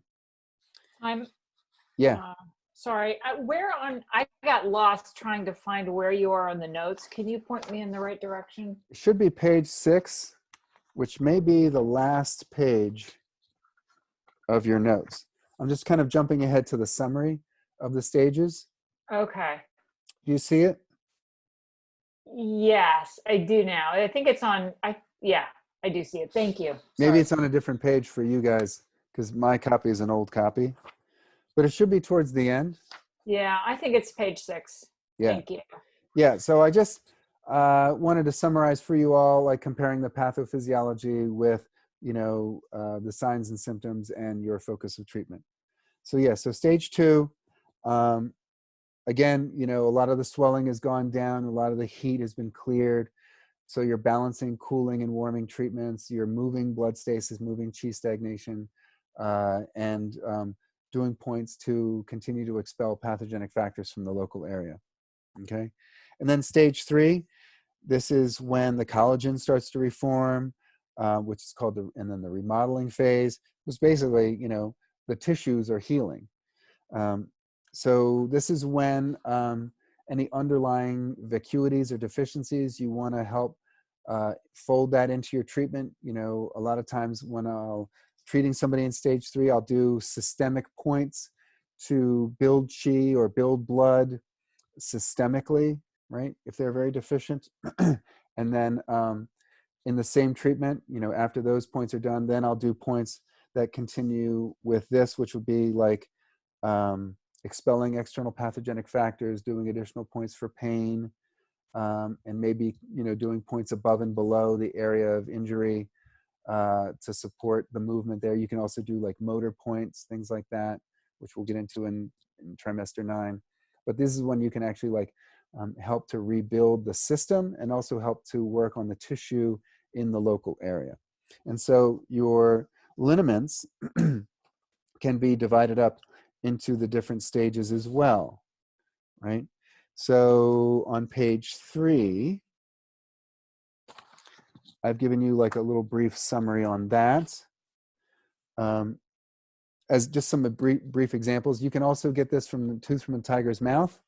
Sorry. I got lost trying to find where you are on the notes. Can you point me in the right direction? It should be page 6, which may be the last page of your notes. I'm just kind of jumping ahead to the summary of the stages. Okay. Do you see it? Yes, I do now. I think it's on, I do see it. Thank you. Maybe it's on a different page for you guys because my copy is an old copy, but it should be towards the end. Yeah, I think it's page 6. Yeah. Thank you. Yeah, so I just wanted to summarize for you all, like comparing the pathophysiology with, the signs and symptoms and your focus of treatment. So yeah, so stage 2, again, you know, a lot of the swelling has gone down, a lot of the heat has been cleared. So you're balancing cooling and warming treatments, you're moving blood stasis, moving qi stagnation, and doing points to continue to expel pathogenic factors from the local area, okay? And then stage 3, this is when the collagen starts to reform, which is called and then the remodeling phase, was basically, you know, the tissues are healing. So this is when any underlying vacuities or deficiencies, you want to help fold that into your treatment. You know, a lot of times when I'll treating somebody in stage 3, I'll do systemic points to build qi or build blood systemically, right? If they're very deficient. And then in the same treatment, you know, after those points are done, then I'll do points that continue with this, which would be like expelling external pathogenic factors, doing additional points for pain, and maybe, you know, doing points above and below the area of injury to support the movement there. You can also do like motor points, things like that, which we'll get into in trimester 9. But this is when you can actually like help to rebuild the system and also help to work on the tissue in the local area. And so your liniments can be divided up into the different stages as well, right? So on page 3, I've given you like a little brief summary on that. As just some brief examples, you can also get this from The Tooth from a Tiger's Mouth.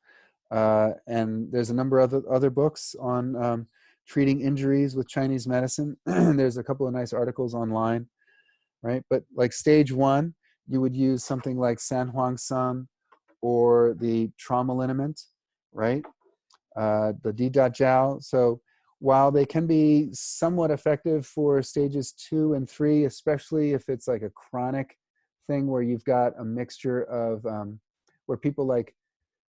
And there's a number of other books on treating injuries with Chinese medicine. There's a couple of nice articles online, right? But like stage 1, you would use something like Huang Sun or the trauma liniment, right? The D.Jiao. So while they can be somewhat effective for stages 2 and 3, especially if it's like a chronic thing where you've got a mixture of where people like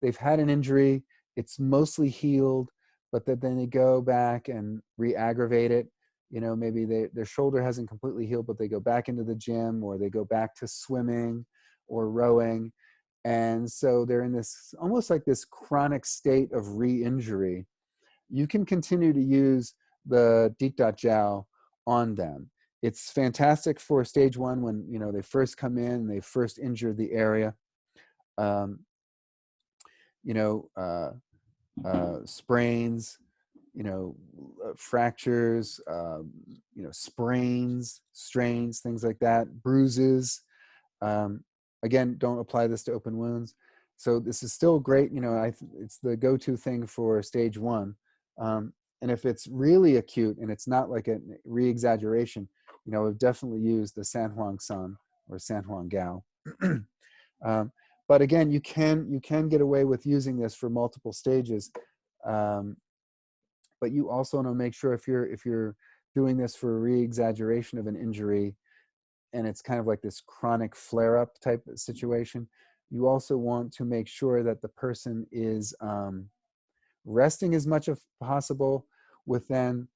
they've had an injury, it's mostly healed, but that then they go back and re-aggravate it. You know, maybe their shoulder hasn't completely healed, but they go back into the gym or they go back to swimming or rowing. And so they're in this almost like this chronic state of re-injury. You can continue to use the D.Jiao on them. It's fantastic for stage 1 when, you know, they first come in and they first injure the area. You know, sprains, you know, fractures, you know, sprains, strains, things like that, bruises. Again, don't apply this to open wounds. So this is still great. You know, it's the go-to thing for stage 1. And if it's really acute and it's not like a re-exaggeration, you know, I've definitely used the Huang Sun or Huang Gao. But again, you can get away with using this for multiple stages. But you also want to make sure if you're doing this for a re-exaggeration of an injury and it's kind of like this chronic flare-up type of situation, you also want to make sure that the person is resting as much as possible with then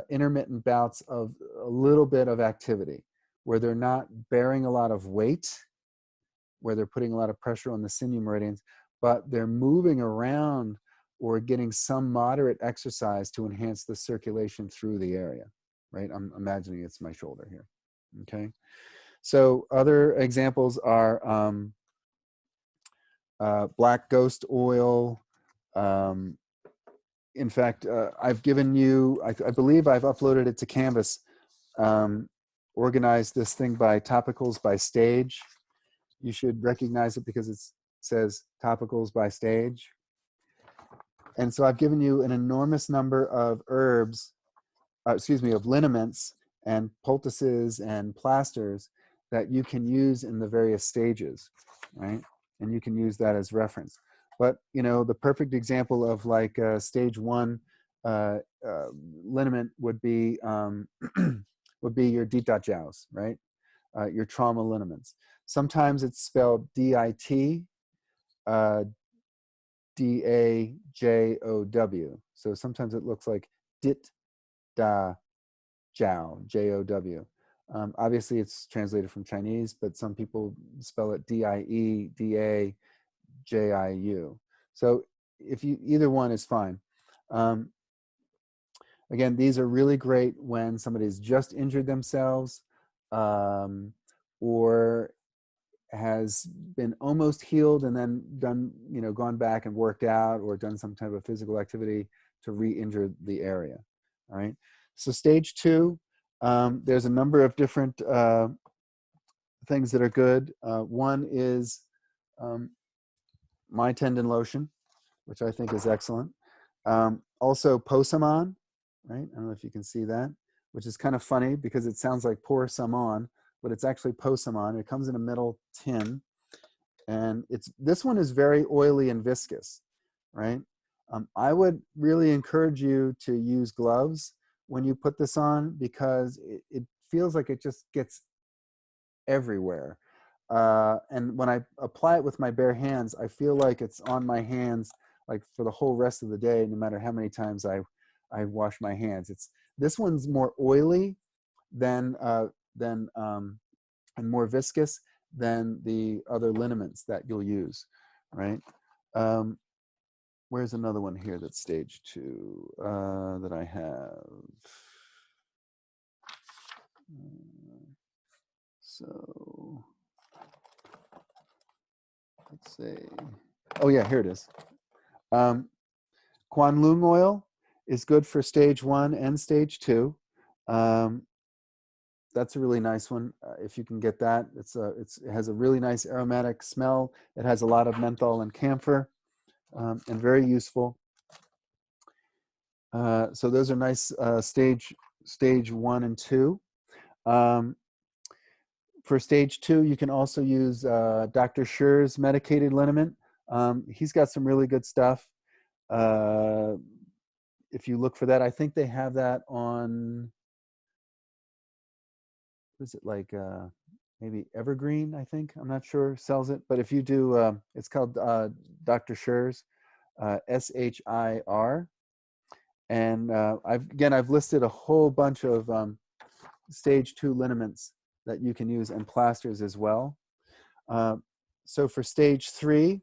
intermittent bouts of a little bit of activity where they're not bearing a lot of weight, where they're putting a lot of pressure on the sinew meridians, but they're moving around or getting some moderate exercise to enhance the circulation through the area, right? I'm imagining it's my shoulder here, okay? So other examples are black ghost oil. In fact, I've given you, I believe I've uploaded it to Canvas, organized this thing by Topicals by stage. You should recognize it because it says Topicals by stage. And so I've given you an enormous number of herbs, of liniments and poultices and plasters that you can use in the various stages, right? And you can use that as reference. But, you know, the perfect example of like stage 1 liniment would be would be your D.Jiaos, right? Your trauma liniments. Sometimes it's spelled D-I-T, D-A-J-O-W. So sometimes it looks like dit da jiao, J-O-W. Obviously it's translated from Chinese, but some people spell it D-I-E, D-A, J-I-U. So if you, either one is fine. Again, these are really great when somebody's just injured themselves, or has been almost healed and then done, gone back and worked out or done some type of physical activity to re-injure the area. All right. So stage 2, there's a number of different things that are good. One is my Tendon Lotion, which I think is excellent. Also Posamon, right? I don't know if you can see that, which is kind of funny because it sounds like pour some on, but it's actually Posamon. It comes in a metal tin, and this one is very oily and viscous, right? I would really encourage you to use gloves when you put this on, because it feels like it just gets everywhere. And when I apply it with my bare hands, I feel like it's on my hands like for the whole rest of the day, no matter how many times I wash my hands. This one's more oily than and more viscous than the other liniments that you'll use, right? Where's another one here that's stage 2 that I have? So let's see. Oh yeah, here it is. Quanlung oil is good for stage 1 and stage 2. That's a really nice one. If you can get that, it has a really nice aromatic smell. It has a lot of menthol and camphor, and very useful. So those are nice stage 1 and 2. For stage 2, you can also use Dr. Schur's Medicated Liniment. He's got some really good stuff. If you look for that, I think they have that on, is it like maybe Evergreen, I think, I'm not sure, sells it. But if you do, it's called Dr. Schur's, SHIR. And I've listed a whole bunch of stage 2 liniments that you can use, and plasters as well. So for stage 3,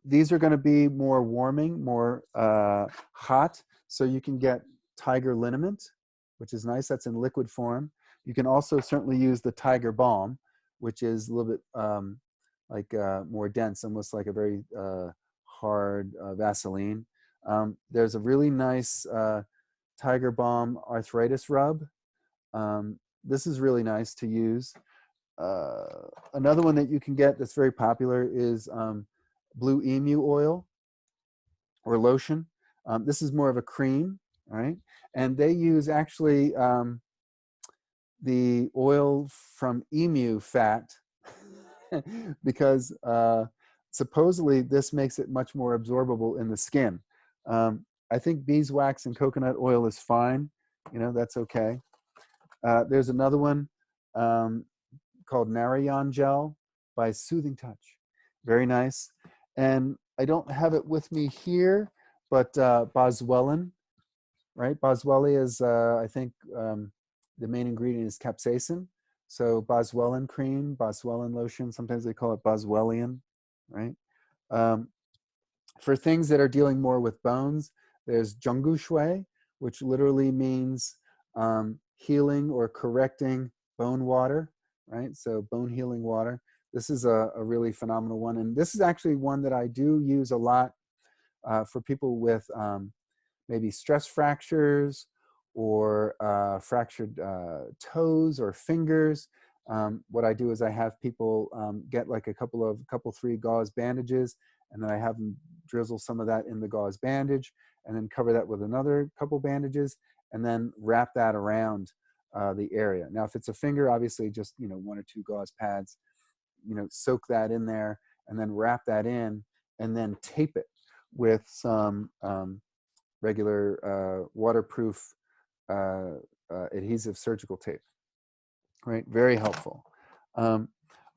these are going to be more warming, more hot. So you can get Tiger Liniment, which is nice. That's in liquid form. You can also certainly use the Tiger Balm, which is a little bit more dense, almost like a very hard Vaseline. There's a really nice Tiger Balm arthritis rub. This is really nice to use. Another one that you can get that's very popular is Blue Emu oil or lotion. This is more of a cream, right? And they use actually the oil from emu fat because supposedly this makes it much more absorbable in the skin. I think beeswax and coconut oil is fine. That's okay. There's another one called Marian Gel by Soothing Touch. Very nice. And I don't have it with me here, but boswellia, right? Boswellia is, I think, the main ingredient is capsaicin. So boswellia cream, boswellia lotion, sometimes they call it boswellian, right? For things that are dealing more with bones, there's zhonggu shui, which literally means healing or correcting bone water, right? So bone healing water. This is a really phenomenal one. And this is actually one that I do use a lot for people with maybe stress fractures or fractured toes or fingers. What I do is I have people get like a couple, 3 gauze bandages, and then I have them drizzle some of that in the gauze bandage, and then cover that with another couple bandages, and then wrap that around the area. Now, if it's a finger, obviously just 1 or 2 gauze pads, soak that in there, and then wrap that in, and then tape it with some regular waterproof adhesive surgical tape. Right, very helpful.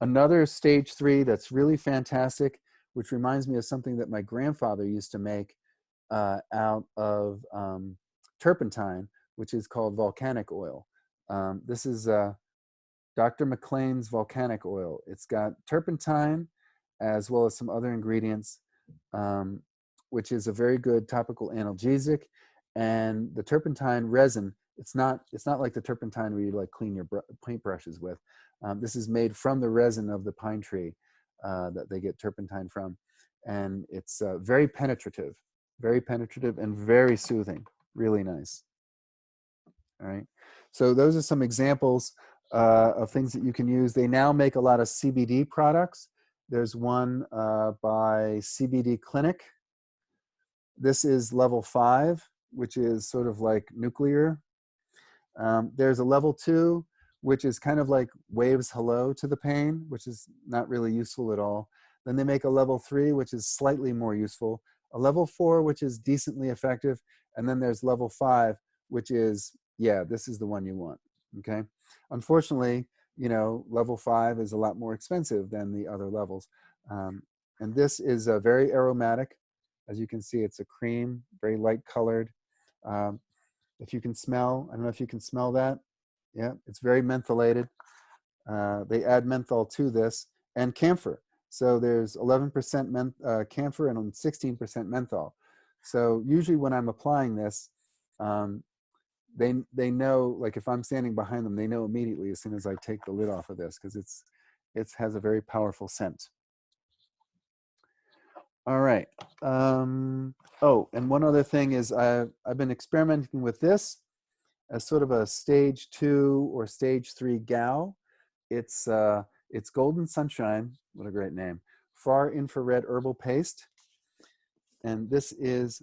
Another stage 3 that's really fantastic, which reminds me of something that my grandfather used to make out of turpentine, which is called volcanic oil. This is Dr. McLean's volcanic oil. It's got turpentine as well as some other ingredients. which is a very good topical analgesic. And the turpentine resin, it's not like the turpentine where you like clean your paintbrushes with. This is made from the resin of the pine tree that they get turpentine from. And it's very penetrative and very soothing, really nice. All right. So those are some examples of things that you can use. They now make a lot of CBD products. There's one by CBD Clinic. This is level 5, which is sort of like nuclear. There's a level 2, which is kind of like waves hello to the pain, which is not really useful at all. Then they make a level 3, which is slightly more useful. A level 4, which is decently effective. And then there's level 5, which is, yeah, this is the one you want, okay? Unfortunately, you know, level 5 is a lot more expensive than the other levels. And this is very aromatic. As you can see, it's a cream, very light colored. If you can smell, I don't know if you can smell that. Yeah, it's very mentholated. They add menthol to this and camphor. So there's 11% camphor and 16% menthol. So usually when I'm applying this, they know, like if I'm standing behind them, they know immediately as soon as I take the lid off of this, because it has a very powerful scent. All right. Oh, and one other thing is I've been experimenting with this as sort of a stage 2 or stage 3 gal. It's Golden Sunshine, what a great name, far infrared herbal paste. And this is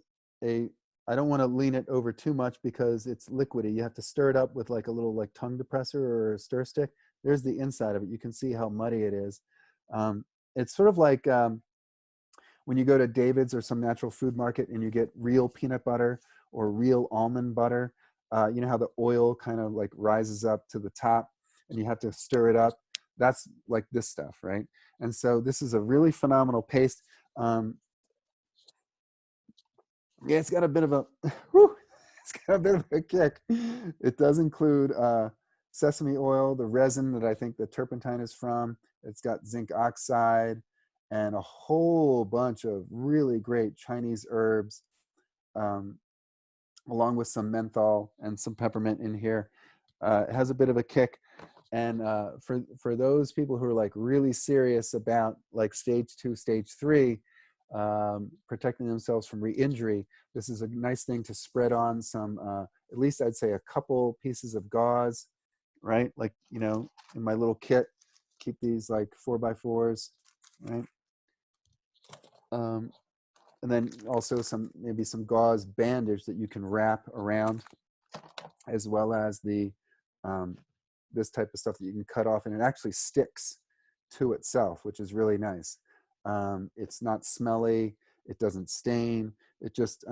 I don't want to lean it over too much because it's liquidy. You have to stir it up with like a little like tongue depressor or a stir stick. There's the inside of it. You can see how muddy it is. It's sort of like when you go to David's or some natural food market and you get real peanut butter or real almond butter, you know how the oil kind of like rises up to the top and you have to stir it up? That's like this stuff, right? And so this is a really phenomenal paste. Yeah, it's got a bit of a, it's got a bit of a kick. It does include sesame oil, the resin that I think the turpentine is from. It's got zinc oxide and a whole bunch of really great Chinese herbs, along with some menthol and some peppermint in here. It has a bit of a kick. And for those people who are like really serious about like stage 2, stage 3, protecting themselves from re-injury, this is a nice thing to spread on some, at least I'd say a couple pieces of gauze, right? Like, you know, in my little kit, keep these like 4x4s, right? And then also maybe some gauze bandage that you can wrap around, as well as the this type of stuff that you can cut off, and it actually sticks to itself, which is really nice. It's not smelly, it doesn't stain. It just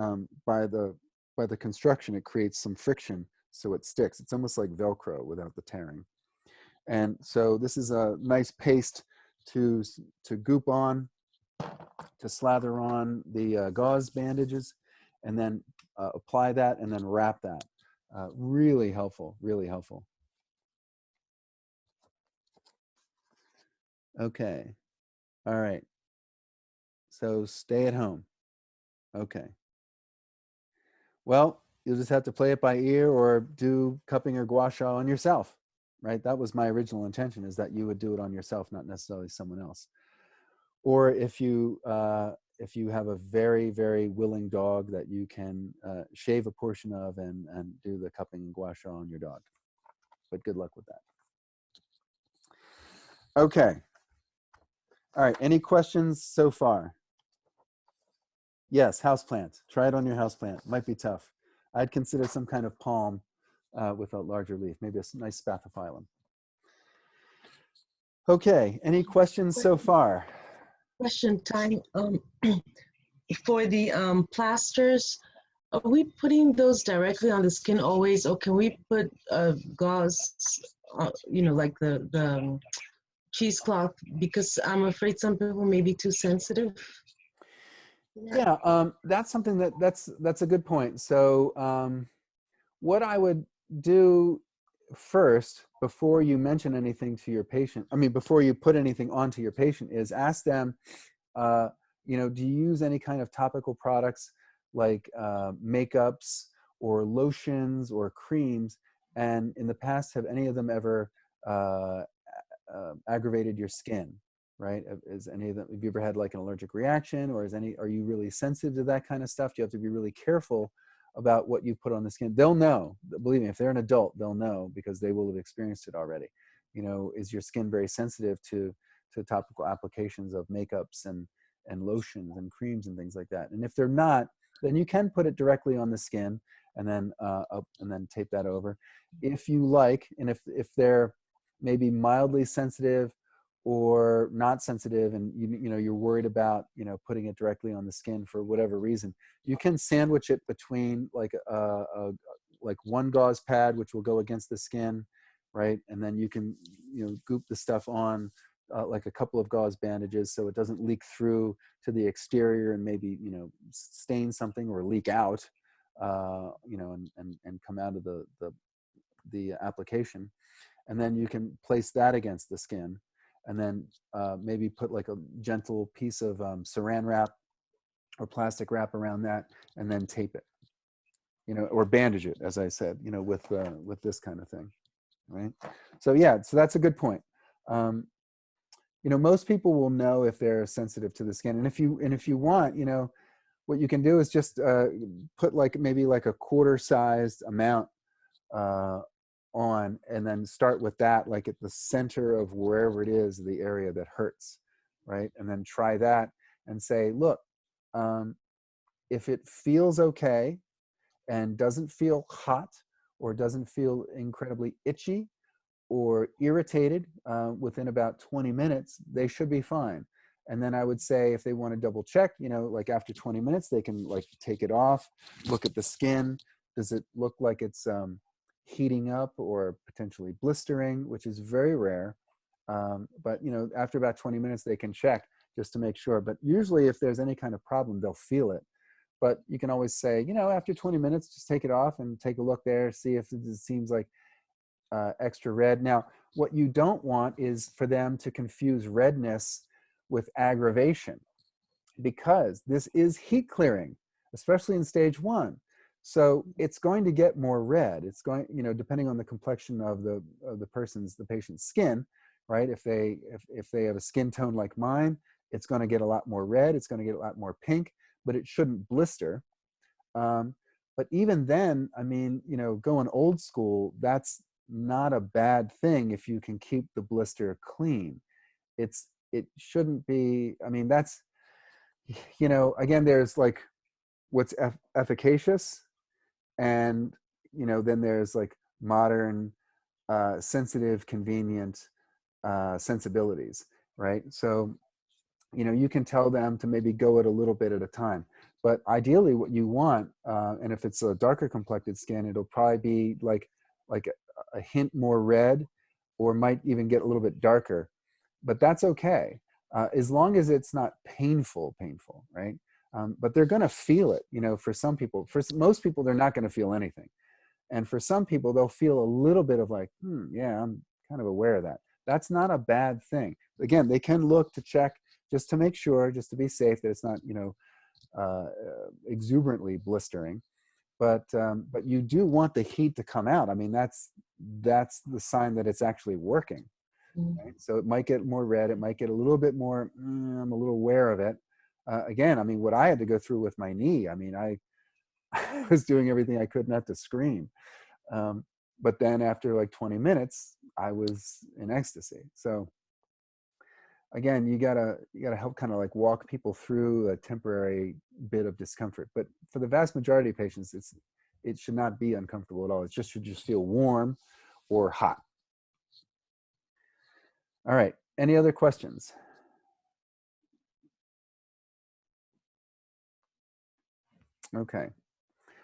by the construction, it creates some friction, so it sticks. It's almost like Velcro without the tearing. And so this is a nice paste to goop on, to slather on the gauze bandages, and then apply that and then wrap that. Really helpful, really helpful. Okay, all right. So stay at home. Okay. Well, you'll just have to play it by ear or do cupping or gua sha on yourself, right? That was my original intention, is that you would do it on yourself, not necessarily someone else. Or if you have a very, very willing dog that you can shave a portion of and do the cupping and gua sha on your dog. But good luck with that. Okay. All right. Any questions so far? Yes, houseplant. Try it on your houseplant. Might be tough. I'd consider some kind of palm with a larger leaf, maybe a nice spathiphyllum. Okay. Any questions so far? Question time. For the plasters, are we putting those directly on the skin always, or can we put gauze, you know, like the cheesecloth? Because I'm afraid some people may be too sensitive. Yeah, that's something that's a good point. So what I would do first, before you mention anything to your patient, I mean, before you put anything onto your patient, is ask them, you know, do you use any kind of topical products like makeups or lotions or creams? And in the past, have any of them ever aggravated your skin, right? Is any of them, have you ever had like an allergic reaction, or are you really sensitive to that kind of stuff? Do you have to be really careful about what you put on the skin? They'll know, believe me, if they're an adult, they'll know because they will have experienced it already. You know, is your skin very sensitive to topical applications of makeups and lotions and creams and things like that? And if they're not, then you can put it directly on the skin and then tape that over if you like. And if they're maybe mildly sensitive or not sensitive, and you know, you're worried about, you know, putting it directly on the skin for whatever reason, you can sandwich it between like like one gauze pad which will go against the skin, right? And then you can, you know, goop the stuff on like a couple of gauze bandages so it doesn't leak through to the exterior and maybe, you know, stain something or leak out, you know, and come out of the application. And then you can place that against the skin, and then maybe put like a gentle piece of saran wrap or plastic wrap around that, and then tape it, you know, or bandage it, as I said, you know, with this kind of thing, right? So yeah, so that's a good point. You know, most people will know if they're sensitive to the skin, and if you want, you know, what you can do is just put like maybe like a quarter-sized amount on, and then start with that like at the center of wherever it is, the area that hurts, right? And then try that and say, look, if it feels okay and doesn't feel hot or doesn't feel incredibly itchy or irritated within about 20 minutes, they should be fine. And then I would say if they want to double check, you know, like after 20 minutes, they can like take it off, look at the skin. Does it look like it's heating up or potentially blistering, which is very rare. But, you know, after about 20 minutes, they can check just to make sure. But usually if there's any kind of problem, they'll feel it. But you can always say, you know, after 20 minutes, just take it off and take a look there, see if it seems like extra red. Now, what you don't want is for them to confuse redness with aggravation, because this is heat clearing, especially in stage 1. So it's going to get more red. It's going, you know, depending on the complexion of the patient's skin, right? If they have a skin tone like mine, it's going to get a lot more red. It's going to get a lot more pink, but it shouldn't blister. But even then, I mean, you know, going old school, that's not a bad thing if you can keep the blister clean. It shouldn't be, I mean, that's, you know, again, there's like what's efficacious, and, you know, then there's like modern, sensitive, convenient sensibilities, right? So, you know, you can tell them to maybe go it a little bit at a time. But ideally what you want, and if it's a darker complected skin, it'll probably be like a hint more red, or might even get a little bit darker. But that's okay, as long as it's not painful, right? But they're going to feel it, you know, for some people. For most people, they're not going to feel anything. And for some people, they'll feel a little bit of like, yeah, I'm kind of aware of that. That's not a bad thing. Again, they can look to check just to make sure, just to be safe, that it's not, you know, exuberantly blistering. But you do want the heat to come out. I mean, that's the sign that it's actually working. Right? So it might get more red. It might get a little bit more, I'm a little aware of it. Again, I mean, what I had to go through with my knee, I mean, I was doing everything I could not to scream. But then after like 20 minutes, I was in ecstasy. So again, you gotta help kind of like walk people through a temporary bit of discomfort. But for the vast majority of patients, it should not be uncomfortable at all. It just should just feel warm or hot. All right, any other questions? Okay.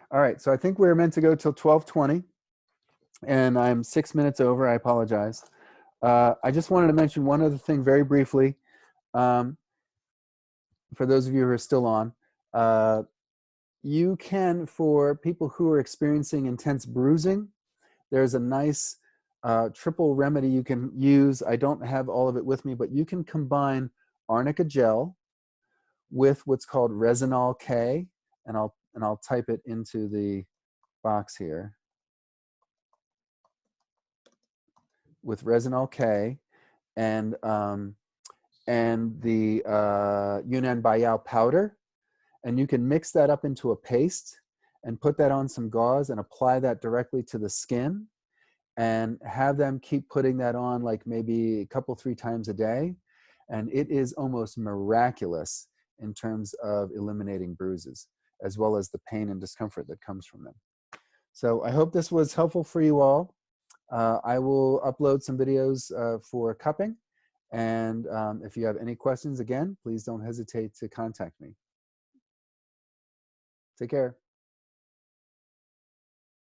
All right, so I think we're meant to go till 12:20, and I'm 6 minutes over. I apologize. I just wanted to mention one other thing very briefly. For those of you who are still on, you can, for people who are experiencing intense bruising, there's a nice triple remedy you can use. I don't have all of it with me, but you can combine arnica gel with what's called resinol K, and I'll type it into the box here. With resinol K and the Yunnan Baiyao powder, and you can mix that up into a paste and put that on some gauze and apply that directly to the skin, and have them keep putting that on like maybe a couple, 3 times a day. And it is almost miraculous in terms of eliminating bruises, as well as the pain and discomfort that comes from them. So I hope this was helpful for you all. I will upload some videos for cupping. And if you have any questions, again, please don't hesitate to contact me. Take care.